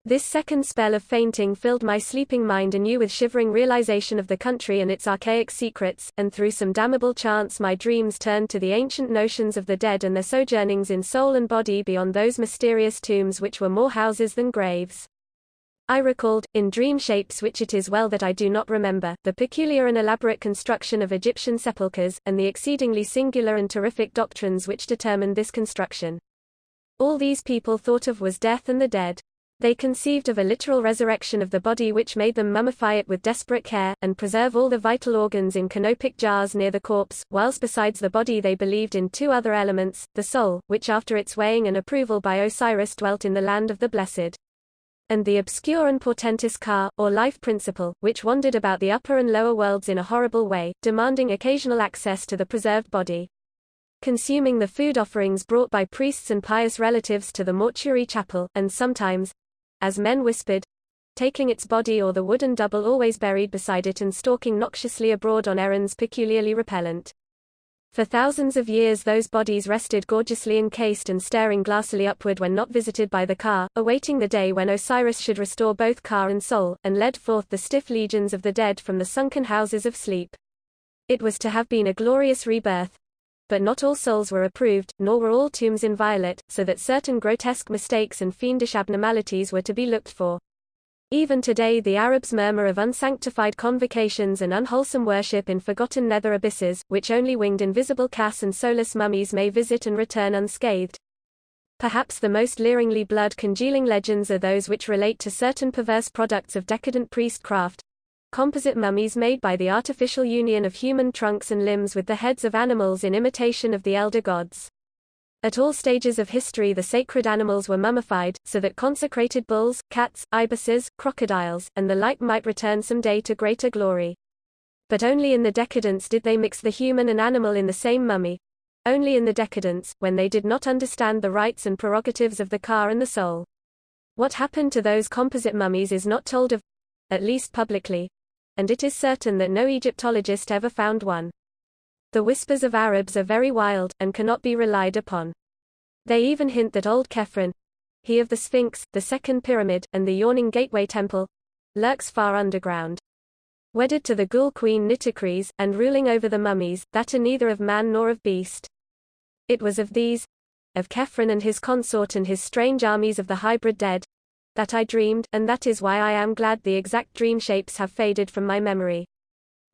This second spell of fainting filled my sleeping mind anew with shivering realization of the country and its archaic secrets, and through some damnable chance my dreams turned to the ancient notions of the dead and their sojournings in soul and body beyond those mysterious tombs which were more houses than graves. I recalled, in dream shapes which it is well that I do not remember, the peculiar and elaborate construction of Egyptian sepulchres, and the exceedingly singular and terrific doctrines which determined this construction. All these people thought of was death and the dead. They conceived of a literal resurrection of the body which made them mummify it with desperate care, and preserve all the vital organs in canopic jars near the corpse, whilst besides the body they believed in two other elements, the soul, which after its weighing and approval by Osiris dwelt in the land of the blessed, and the obscure and portentous Ka, or life principle, which wandered about the upper and lower worlds in a horrible way, demanding occasional access to the preserved body, consuming the food offerings brought by priests and pious relatives to the mortuary chapel, and sometimes, as men whispered, taking its body or the wooden double always buried beside it and stalking noxiously abroad on errands peculiarly repellent. For thousands of years those bodies rested gorgeously encased and staring glassily upward when not visited by the Ka, awaiting the day when Osiris should restore both Ka and soul, and led forth the stiff legions of the dead from the sunken houses of sleep. It was to have been a glorious rebirth. But not all souls were approved, nor were all tombs inviolate, so that certain grotesque mistakes and fiendish abnormalities were to be looked for. Even today the Arabs murmur of unsanctified convocations and unwholesome worship in forgotten nether abysses, which only winged invisible cas and soulless mummies may visit and return unscathed. Perhaps the most leeringly blood-congealing legends are those which relate to certain perverse products of decadent priestcraft, composite mummies made by the artificial union of human trunks and limbs with the heads of animals in imitation of the elder gods. At all stages of history the sacred animals were mummified, so that consecrated bulls, cats, ibises, crocodiles, and the like might return some day to greater glory. But only in the decadence did they mix the human and animal in the same mummy. Only in the decadence, when they did not understand the rights and prerogatives of the Ka and the soul. What happened to those composite mummies is not told of, at least publicly, and it is certain that no Egyptologist ever found one. The whispers of Arabs are very wild, and cannot be relied upon. They even hint that old Khephren, he of the Sphinx, the second pyramid, and the yawning gateway temple, lurks far underground. Wedded to the ghoul queen Nitocris, and ruling over the mummies, that are neither of man nor of beast. It was of these, of Khephren and his consort and his strange armies of the hybrid dead, that I dreamed, and that is why I am glad the exact dream shapes have faded from my memory.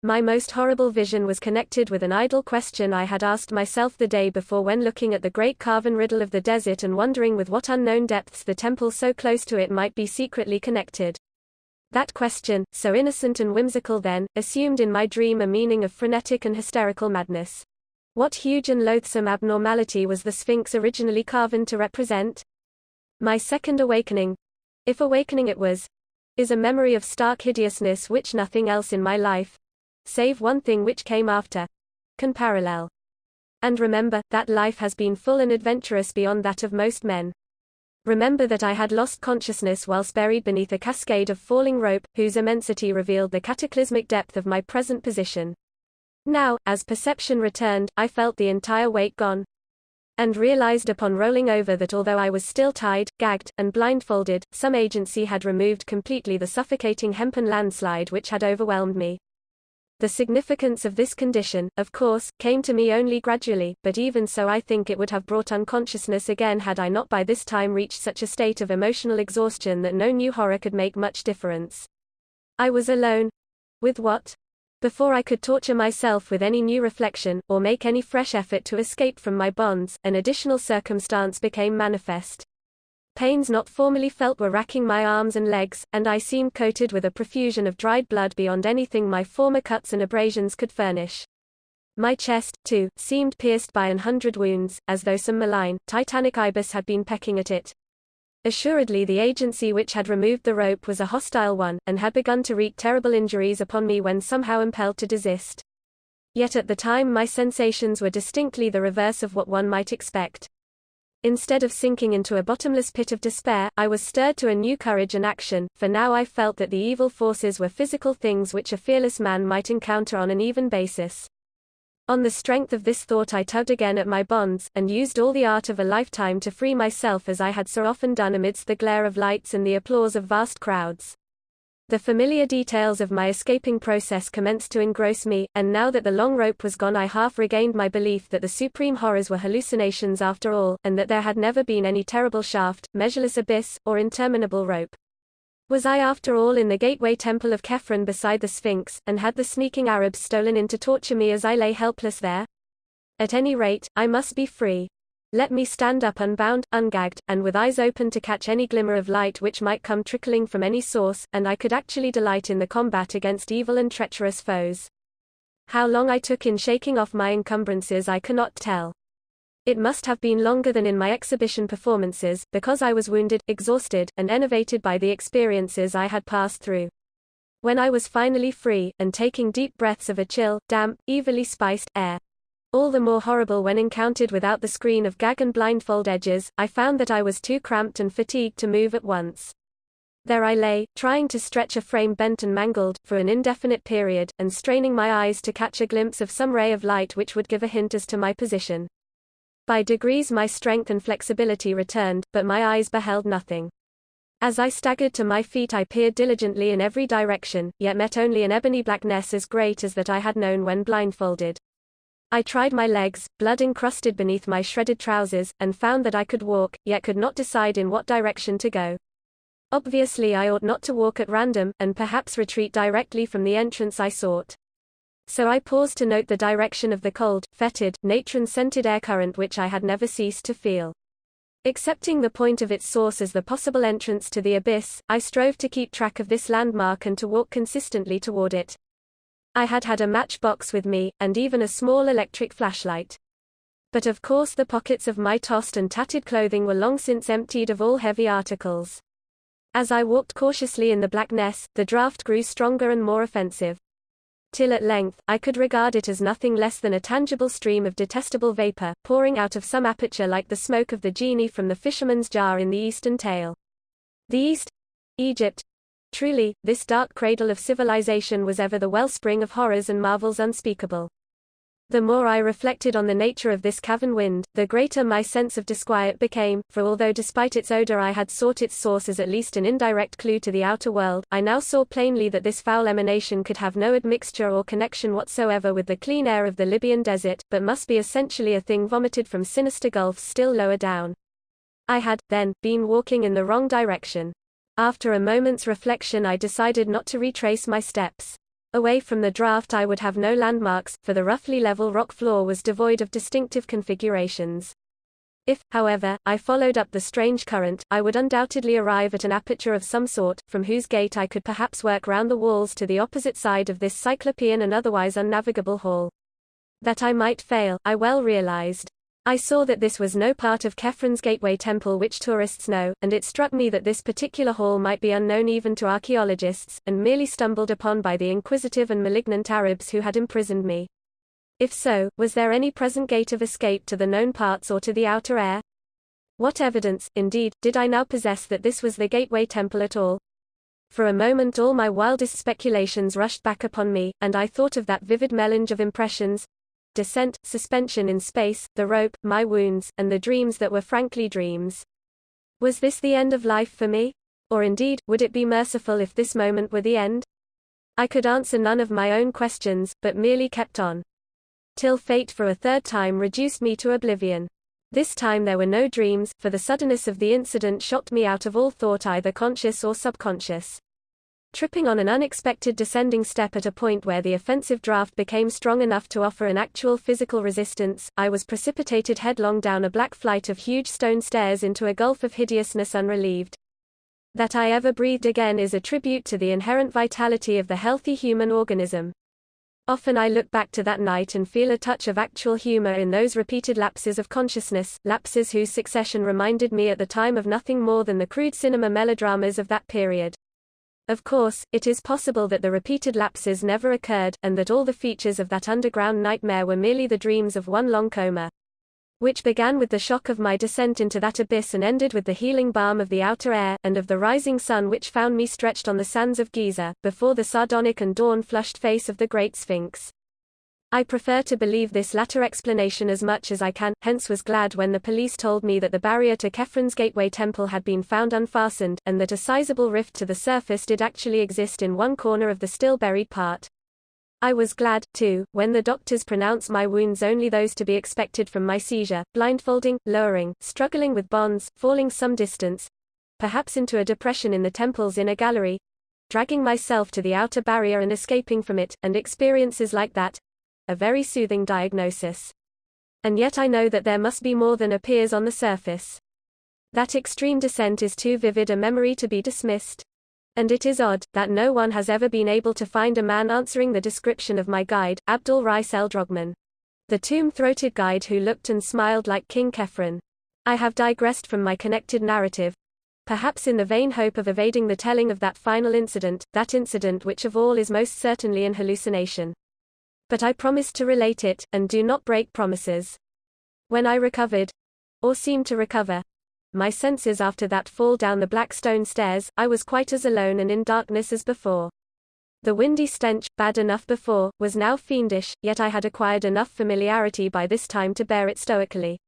My most horrible vision was connected with an idle question I had asked myself the day before when looking at the great carven riddle of the desert and wondering with what unknown depths the temple so close to it might be secretly connected. That question, so innocent and whimsical then, assumed in my dream a meaning of frenetic and hysterical madness. What huge and loathsome abnormality was the Sphinx originally carven to represent? My second awakening, if awakening it was, is a memory of stark hideousness which nothing else in my life, save one thing which came after, can parallel. And remember, that life has been full and adventurous beyond that of most men. Remember that I had lost consciousness whilst buried beneath a cascade of falling rope, whose immensity revealed the cataclysmic depth of my present position. Now, as perception returned, I felt the entire weight gone, and realized upon rolling over that although I was still tied, gagged, and blindfolded, some agency had removed completely the suffocating hempen landslide which had overwhelmed me. The significance of this condition, of course, came to me only gradually, but even so I think it would have brought unconsciousness again had I not by this time reached such a state of emotional exhaustion that no new horror could make much difference. I was alone. With what? Before I could torture myself with any new reflection, or make any fresh effort to escape from my bonds, an additional circumstance became manifest. Pains not formerly felt were racking my arms and legs, and I seemed coated with a profusion of dried blood beyond anything my former cuts and abrasions could furnish. My chest, too, seemed pierced by 100 wounds, as though some malign, titanic ibis had been pecking at it. Assuredly the agency which had removed the rope was a hostile one, and had begun to wreak terrible injuries upon me when somehow impelled to desist. Yet at the time my sensations were distinctly the reverse of what one might expect. Instead of sinking into a bottomless pit of despair, I was stirred to a new courage and action, for now I felt that the evil forces were physical things which a fearless man might encounter on an even basis. On the strength of this thought I tugged again at my bonds, and used all the art of a lifetime to free myself as I had so often done amidst the glare of lights and the applause of vast crowds. The familiar details of my escaping process commenced to engross me, and now that the long rope was gone I half regained my belief that the supreme horrors were hallucinations after all, and that there had never been any terrible shaft, measureless abyss, or interminable rope. Was I after all in the gateway temple of Khephren beside the Sphinx, and had the sneaking Arabs stolen in to torture me as I lay helpless there? At any rate, I must be free. Let me stand up unbound, ungagged, and with eyes open to catch any glimmer of light which might come trickling from any source, and I could actually delight in the combat against evil and treacherous foes. How long I took in shaking off my encumbrances I cannot tell. It must have been longer than in my exhibition performances, because I was wounded, exhausted, and enervated by the experiences I had passed through. When I was finally free, and taking deep breaths of a chill, damp, evilly spiced air, all the more horrible when encountered without the screen of gag and blindfold edges, I found that I was too cramped and fatigued to move at once. There I lay, trying to stretch a frame bent and mangled, for an indefinite period, and straining my eyes to catch a glimpse of some ray of light which would give a hint as to my position. By degrees my strength and flexibility returned, but my eyes beheld nothing. As I staggered to my feet I peered diligently in every direction, yet met only an ebony blackness as great as that I had known when blindfolded. I tried my legs, blood encrusted beneath my shredded trousers, and found that I could walk, yet could not decide in what direction to go. Obviously I ought not to walk at random, and perhaps retreat directly from the entrance I sought. So I paused to note the direction of the cold, fetid, natron-scented air current which I had never ceased to feel. Accepting the point of its source as the possible entrance to the abyss, I strove to keep track of this landmark and to walk consistently toward it. I had had a matchbox with me, and even a small electric flashlight. But of course the pockets of my tossed and tattered clothing were long since emptied of all heavy articles. As I walked cautiously in the blackness, the draught grew stronger and more offensive. Till at length, I could regard it as nothing less than a tangible stream of detestable vapor, pouring out of some aperture like the smoke of the genie from the fisherman's jar in the Eastern tale. The East? Egypt. Truly, this dark cradle of civilization was ever the wellspring of horrors and marvels unspeakable. The more I reflected on the nature of this cavern wind, the greater my sense of disquiet became, for although despite its odor I had sought its source as at least an indirect clue to the outer world, I now saw plainly that this foul emanation could have no admixture or connection whatsoever with the clean air of the Libyan desert, but must be essentially a thing vomited from sinister gulfs still lower down. I had, then, been walking in the wrong direction. After a moment's reflection I decided not to retrace my steps. Away from the draught I would have no landmarks, for the roughly level rock floor was devoid of distinctive configurations. If, however, I followed up the strange current, I would undoubtedly arrive at an aperture of some sort, from whose gate I could perhaps work round the walls to the opposite side of this cyclopean and otherwise unnavigable hall. That I might fail, I well realized. I saw that this was no part of Khephen's gateway temple which tourists know, and it struck me that this particular hall might be unknown even to archaeologists, and merely stumbled upon by the inquisitive and malignant Arabs who had imprisoned me. If so, was there any present gate of escape to the known parts or to the outer air? What evidence, indeed, did I now possess that this was the gateway temple at all? For a moment all my wildest speculations rushed back upon me, and I thought of that vivid melange of impressions, descent, suspension in space, the rope, my wounds, and the dreams that were frankly dreams. Was this the end of life for me? Or indeed, would it be merciful if this moment were the end? I could answer none of my own questions, but merely kept on. Till fate for a third time reduced me to oblivion. This time there were no dreams, for the suddenness of the incident shocked me out of all thought either conscious or subconscious. Tripping on an unexpected descending step at a point where the offensive draft became strong enough to offer an actual physical resistance, I was precipitated headlong down a black flight of huge stone stairs into a gulf of hideousness unrelieved. That I ever breathed again is a tribute to the inherent vitality of the healthy human organism. Often I look back to that night and feel a touch of actual humor in those repeated lapses of consciousness, lapses whose succession reminded me at the time of nothing more than the crude cinema melodramas of that period. Of course, it is possible that the repeated lapses never occurred, and that all the features of that underground nightmare were merely the dreams of one long coma. which began with the shock of my descent into that abyss and ended with the healing balm of the outer air, and of the rising sun which found me stretched on the sands of Giza, before the sardonic and dawn-flushed face of the Great Sphinx. I prefer to believe this latter explanation as much as I can, hence was glad when the police told me that the barrier to Khephren's Gateway Temple had been found unfastened, and that a sizable rift to the surface did actually exist in one corner of the still buried part. I was glad, too, when the doctors pronounced my wounds only those to be expected from my seizure, blindfolding, lowering, struggling with bonds, falling some distance, perhaps into a depression in the temple's inner gallery, dragging myself to the outer barrier and escaping from it, and experiences like that. A very soothing diagnosis. And yet I know that there must be more than appears on the surface. That extreme descent is too vivid a memory to be dismissed. And it is odd, that no one has ever been able to find a man answering the description of my guide, Abdul Rais el-Drogman. The tomb-throated guide who looked and smiled like King Khephren. I have digressed from my connected narrative, perhaps in the vain hope of evading the telling of that final incident, that incident which of all is most certainly an hallucination. But I promised to relate it, and do not break promises. When I recovered, or seemed to recover, my senses after that fall down the black stone stairs, I was quite as alone and in darkness as before. The windy stench, bad enough before, was now fiendish, yet I had acquired enough familiarity by this time to bear it stoically.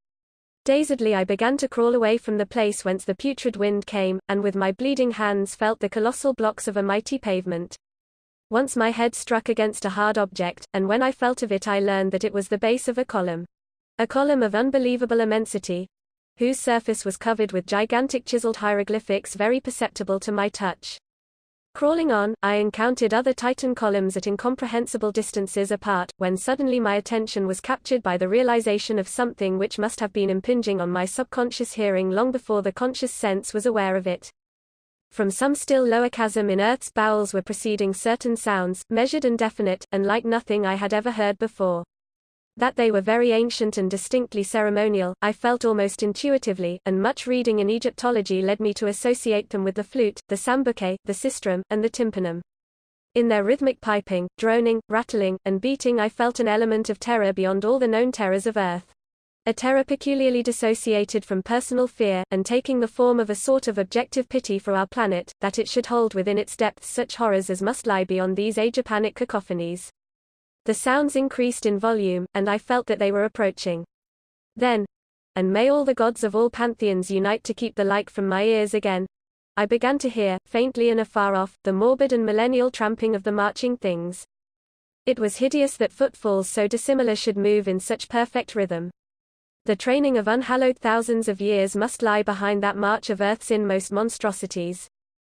Dazedly I began to crawl away from the place whence the putrid wind came, and with my bleeding hands felt the colossal blocks of a mighty pavement. Once my head struck against a hard object, and when I felt of it I learned that it was the base of a column. A column of unbelievable immensity, whose surface was covered with gigantic chiseled hieroglyphics very perceptible to my touch. Crawling on, I encountered other Titan columns at incomprehensible distances apart, when suddenly my attention was captured by the realization of something which must have been impinging on my subconscious hearing long before the conscious sense was aware of it. From some still lower chasm in Earth's bowels were proceeding certain sounds, measured and definite, and like nothing I had ever heard before. That they were very ancient and distinctly ceremonial, I felt almost intuitively, and much reading in Egyptology led me to associate them with the flute, the sambuke, the sistrum, and the tympanum. In their rhythmic piping, droning, rattling, and beating I felt an element of terror beyond all the known terrors of Earth. A terror peculiarly dissociated from personal fear, and taking the form of a sort of objective pity for our planet, that it should hold within its depths such horrors as must lie beyond these Ajapanic cacophonies. The sounds increased in volume, and I felt that they were approaching. Then, and may all the gods of all pantheons unite to keep the like from my ears again, I began to hear, faintly and afar off, the morbid and millennial tramping of the marching things. It was hideous that footfalls so dissimilar should move in such perfect rhythm. The training of unhallowed thousands of years must lie behind that march of Earth's inmost monstrosities.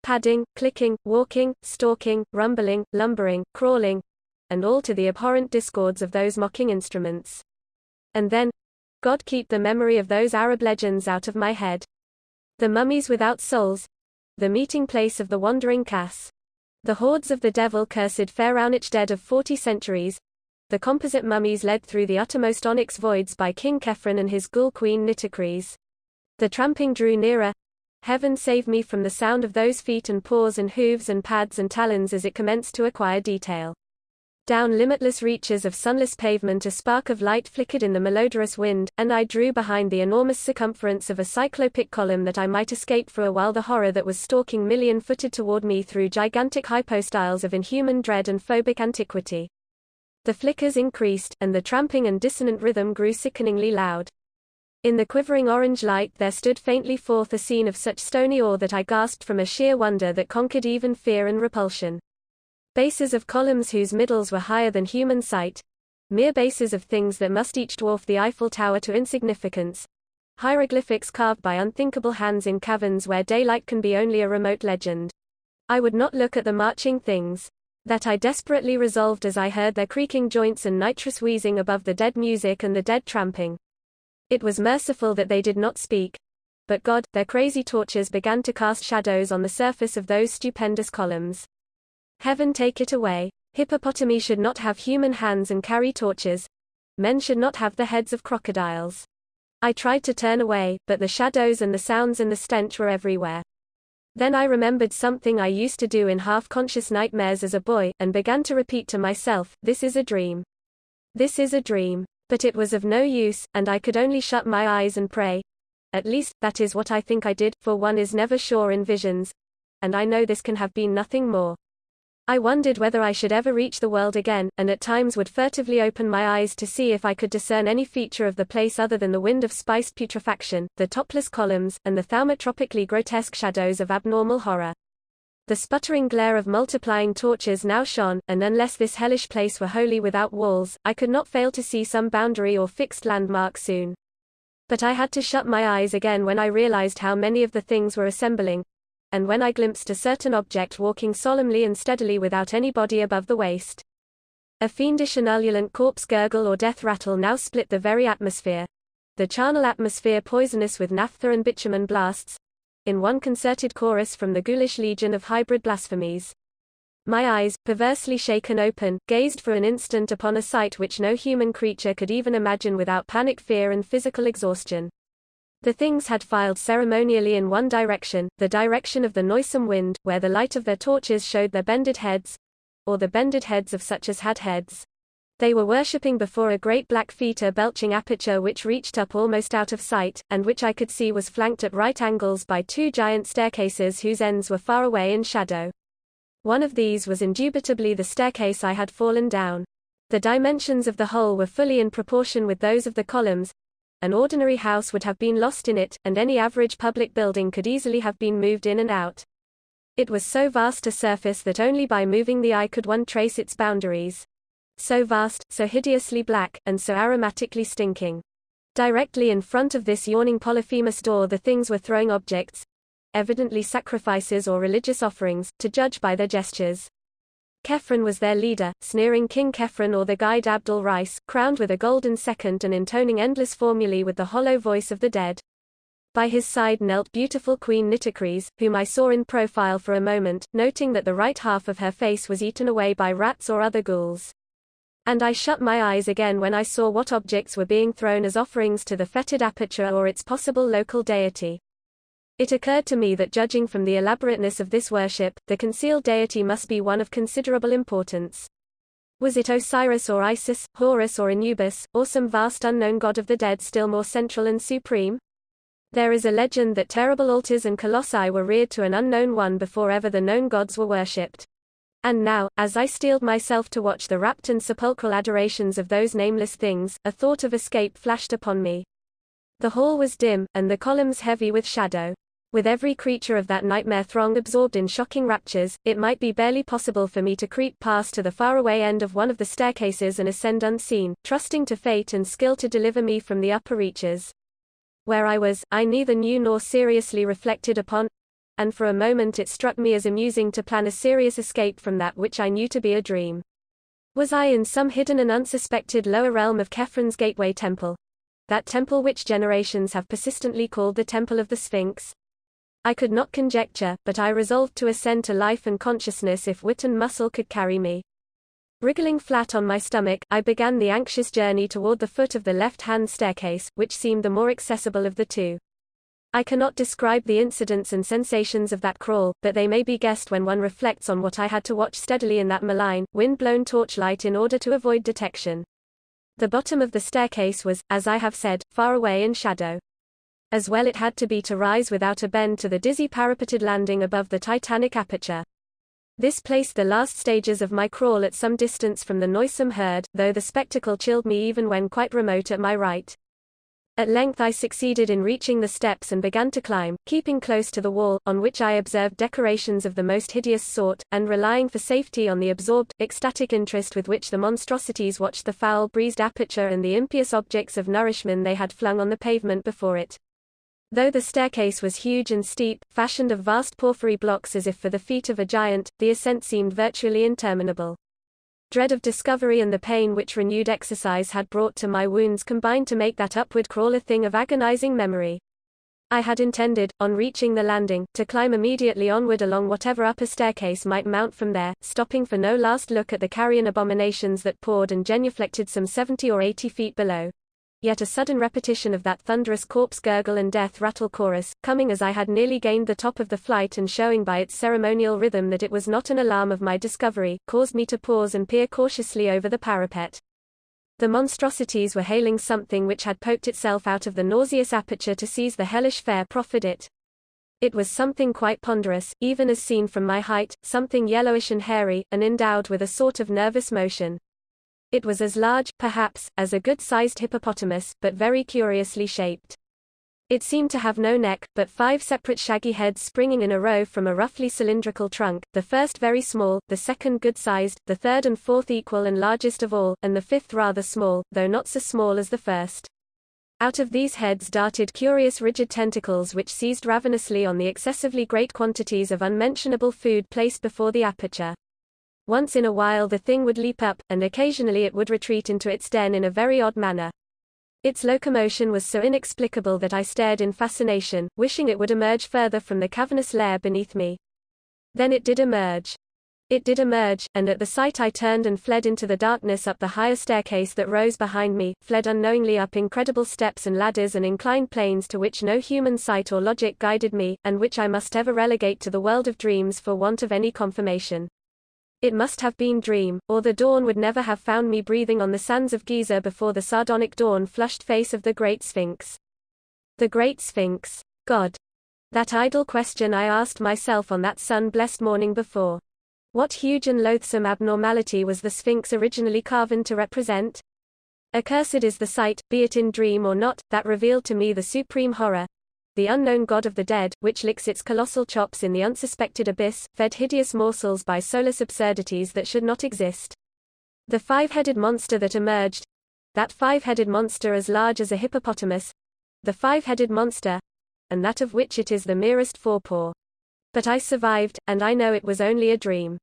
Padding, clicking, walking, stalking, rumbling, lumbering, crawling, and all to the abhorrent discords of those mocking instruments. And then, God keep the memory of those Arab legends out of my head. The mummies without souls, the meeting place of the wandering Cass, the hordes of the devil-cursed Pharaonic dead of 40 centuries, the composite mummies led through the uttermost onyx voids by King Khephren and his ghoul queen Nitocris. The tramping drew nearer. Heaven save me from the sound of those feet and paws and hooves and pads and talons as it commenced to acquire detail. Down limitless reaches of sunless pavement a spark of light flickered in the malodorous wind, and I drew behind the enormous circumference of a cyclopic column that I might escape for a while the horror that was stalking million-footed toward me through gigantic hypostyles of inhuman dread and phobic antiquity. The flickers increased, and the tramping and dissonant rhythm grew sickeningly loud. In the quivering orange light there stood faintly forth a scene of such stony awe that I gasped from a sheer wonder that conquered even fear and repulsion. Bases of columns whose middles were higher than human sight, mere bases of things that must each dwarf the Eiffel Tower to insignificance, hieroglyphics carved by unthinkable hands in caverns where daylight can be only a remote legend. I would not look at the marching things. That I desperately resolved as I heard their creaking joints and nitrous wheezing above the dead music and the dead tramping. It was merciful that they did not speak. But God, their crazy torches began to cast shadows on the surface of those stupendous columns. Heaven take it away. Hippopotami should not have human hands and carry torches. Men should not have the heads of crocodiles. I tried to turn away, but the shadows and the sounds and the stench were everywhere. Then I remembered something I used to do in half-conscious nightmares as a boy, and began to repeat to myself, "This is a dream. This is a dream." But it was of no use, and I could only shut my eyes and pray. At least, that is what I think I did, for one is never sure in visions, and I know this can have been nothing more. I wondered whether I should ever reach the world again, and at times would furtively open my eyes to see if I could discern any feature of the place other than the wind of spiced putrefaction, the topless columns, and the thaumatropically grotesque shadows of abnormal horror. The sputtering glare of multiplying torches now shone, and unless this hellish place were wholly without walls, I could not fail to see some boundary or fixed landmark soon. But I had to shut my eyes again when I realized how many of the things were assembling, and when I glimpsed a certain object walking solemnly and steadily without any body above the waist. A fiendish and ululent corpse gurgle or death rattle now split the very atmosphere. The charnel atmosphere poisonous with naphtha and bitumen blasts, in one concerted chorus from the ghoulish legion of hybrid blasphemies. My eyes, perversely shaken open, gazed for an instant upon a sight which no human creature could even imagine without panic fear and physical exhaustion. The things had filed ceremonially in one direction, the direction of the noisome wind, where the light of their torches showed their bended heads, or the bended heads of such as had heads. They were worshipping before a great black fetor belching aperture which reached up almost out of sight, and which I could see was flanked at right angles by two giant staircases whose ends were far away in shadow. One of these was indubitably the staircase I had fallen down. The dimensions of the whole were fully in proportion with those of the columns. An ordinary house would have been lost in it, and any average public building could easily have been moved in and out. It was so vast a surface that only by moving the eye could one trace its boundaries. So vast, so hideously black, and so aromatically stinking. Directly in front of this yawning Polyphemus door the things were throwing objects, evidently sacrifices or religious offerings, to judge by their gestures. Khephren was their leader, sneering King Khephren or the guide Abdul Rais, crowned with a golden second and intoning endless formulae with the hollow voice of the dead. By his side knelt beautiful Queen Nitocris, whom I saw in profile for a moment, noting that the right half of her face was eaten away by rats or other ghouls. And I shut my eyes again when I saw what objects were being thrown as offerings to the fetid aperture or its possible local deity. It occurred to me that judging from the elaborateness of this worship, the concealed deity must be one of considerable importance. Was it Osiris or Isis, Horus or Anubis, or some vast unknown god of the dead still more central and supreme? There is a legend that terrible altars and colossi were reared to an unknown one before ever the known gods were worshipped. And now, as I steeled myself to watch the rapt and sepulchral adorations of those nameless things, a thought of escape flashed upon me. The hall was dim, and the columns heavy with shadow. With every creature of that nightmare throng absorbed in shocking raptures, it might be barely possible for me to creep past to the faraway end of one of the staircases and ascend unseen, trusting to fate and skill to deliver me from the upper reaches. Where I was, I neither knew nor seriously reflected upon, and for a moment it struck me as amusing to plan a serious escape from that which I knew to be a dream. Was I in some hidden and unsuspected lower realm of Khephen's gateway temple? That temple which generations have persistently called the Temple of the Sphinx? I could not conjecture, but I resolved to ascend to life and consciousness if wit and muscle could carry me. Wriggling flat on my stomach, I began the anxious journey toward the foot of the left-hand staircase, which seemed the more accessible of the two. I cannot describe the incidents and sensations of that crawl, but they may be guessed when one reflects on what I had to watch steadily in that malign, wind-blown torchlight in order to avoid detection. The bottom of the staircase was, as I have said, far away in shadow. As well it had to be to rise without a bend to the dizzy parapeted landing above the titanic aperture. This placed the last stages of my crawl at some distance from the noisome herd, though the spectacle chilled me even when quite remote at my right. At length I succeeded in reaching the steps and began to climb, keeping close to the wall, on which I observed decorations of the most hideous sort, and relying for safety on the absorbed, ecstatic interest with which the monstrosities watched the foul-breezed aperture and the impious objects of nourishment they had flung on the pavement before it. Though the staircase was huge and steep, fashioned of vast porphyry blocks as if for the feet of a giant, the ascent seemed virtually interminable. Dread of discovery and the pain which renewed exercise had brought to my wounds combined to make that upward crawl a thing of agonizing memory. I had intended, on reaching the landing, to climb immediately onward along whatever upper staircase might mount from there, stopping for no last look at the carrion abominations that poured and genuflected some 70 or 80 feet below. Yet a sudden repetition of that thunderous corpse gurgle and death rattle chorus, coming as I had nearly gained the top of the flight and showing by its ceremonial rhythm that it was not an alarm of my discovery, caused me to pause and peer cautiously over the parapet. The monstrosities were hailing something which had poked itself out of the nauseous aperture to seize the hellish fare proffered it. It was something quite ponderous, even as seen from my height, something yellowish and hairy, and endowed with a sort of nervous motion. It was as large, perhaps, as a good-sized hippopotamus, but very curiously shaped. It seemed to have no neck, but 5 separate shaggy heads springing in a row from a roughly cylindrical trunk, the first very small, the second good-sized, the third and fourth equal and largest of all, and the fifth rather small, though not so small as the first. Out of these heads darted curious rigid tentacles which seized ravenously on the excessively great quantities of unmentionable food placed before the aperture. Once in a while the thing would leap up, and occasionally it would retreat into its den in a very odd manner. Its locomotion was so inexplicable that I stared in fascination, wishing it would emerge further from the cavernous lair beneath me. Then it did emerge. It did emerge, and at the sight I turned and fled into the darkness up the higher staircase that rose behind me, fled unknowingly up incredible steps and ladders and inclined planes to which no human sight or logic guided me, and which I must ever relegate to the world of dreams for want of any confirmation. It must have been dream, or the dawn would never have found me breathing on the sands of Giza before the sardonic dawn-flushed face of the Great Sphinx. The Great Sphinx. God. That idle question I asked myself on that sun-blessed morning before. What huge and loathsome abnormality was the Sphinx originally carven to represent? Accursed is the sight, be it in dream or not, that revealed to me the supreme horror. The unknown god of the dead, which licks its colossal chops in the unsuspected abyss, fed hideous morsels by soulless absurdities that should not exist. The 5-headed monster that emerged. That 5-headed monster as large as a hippopotamus. The 5-headed monster. And that of which it is the merest forepaw. But I survived, and I know it was only a dream.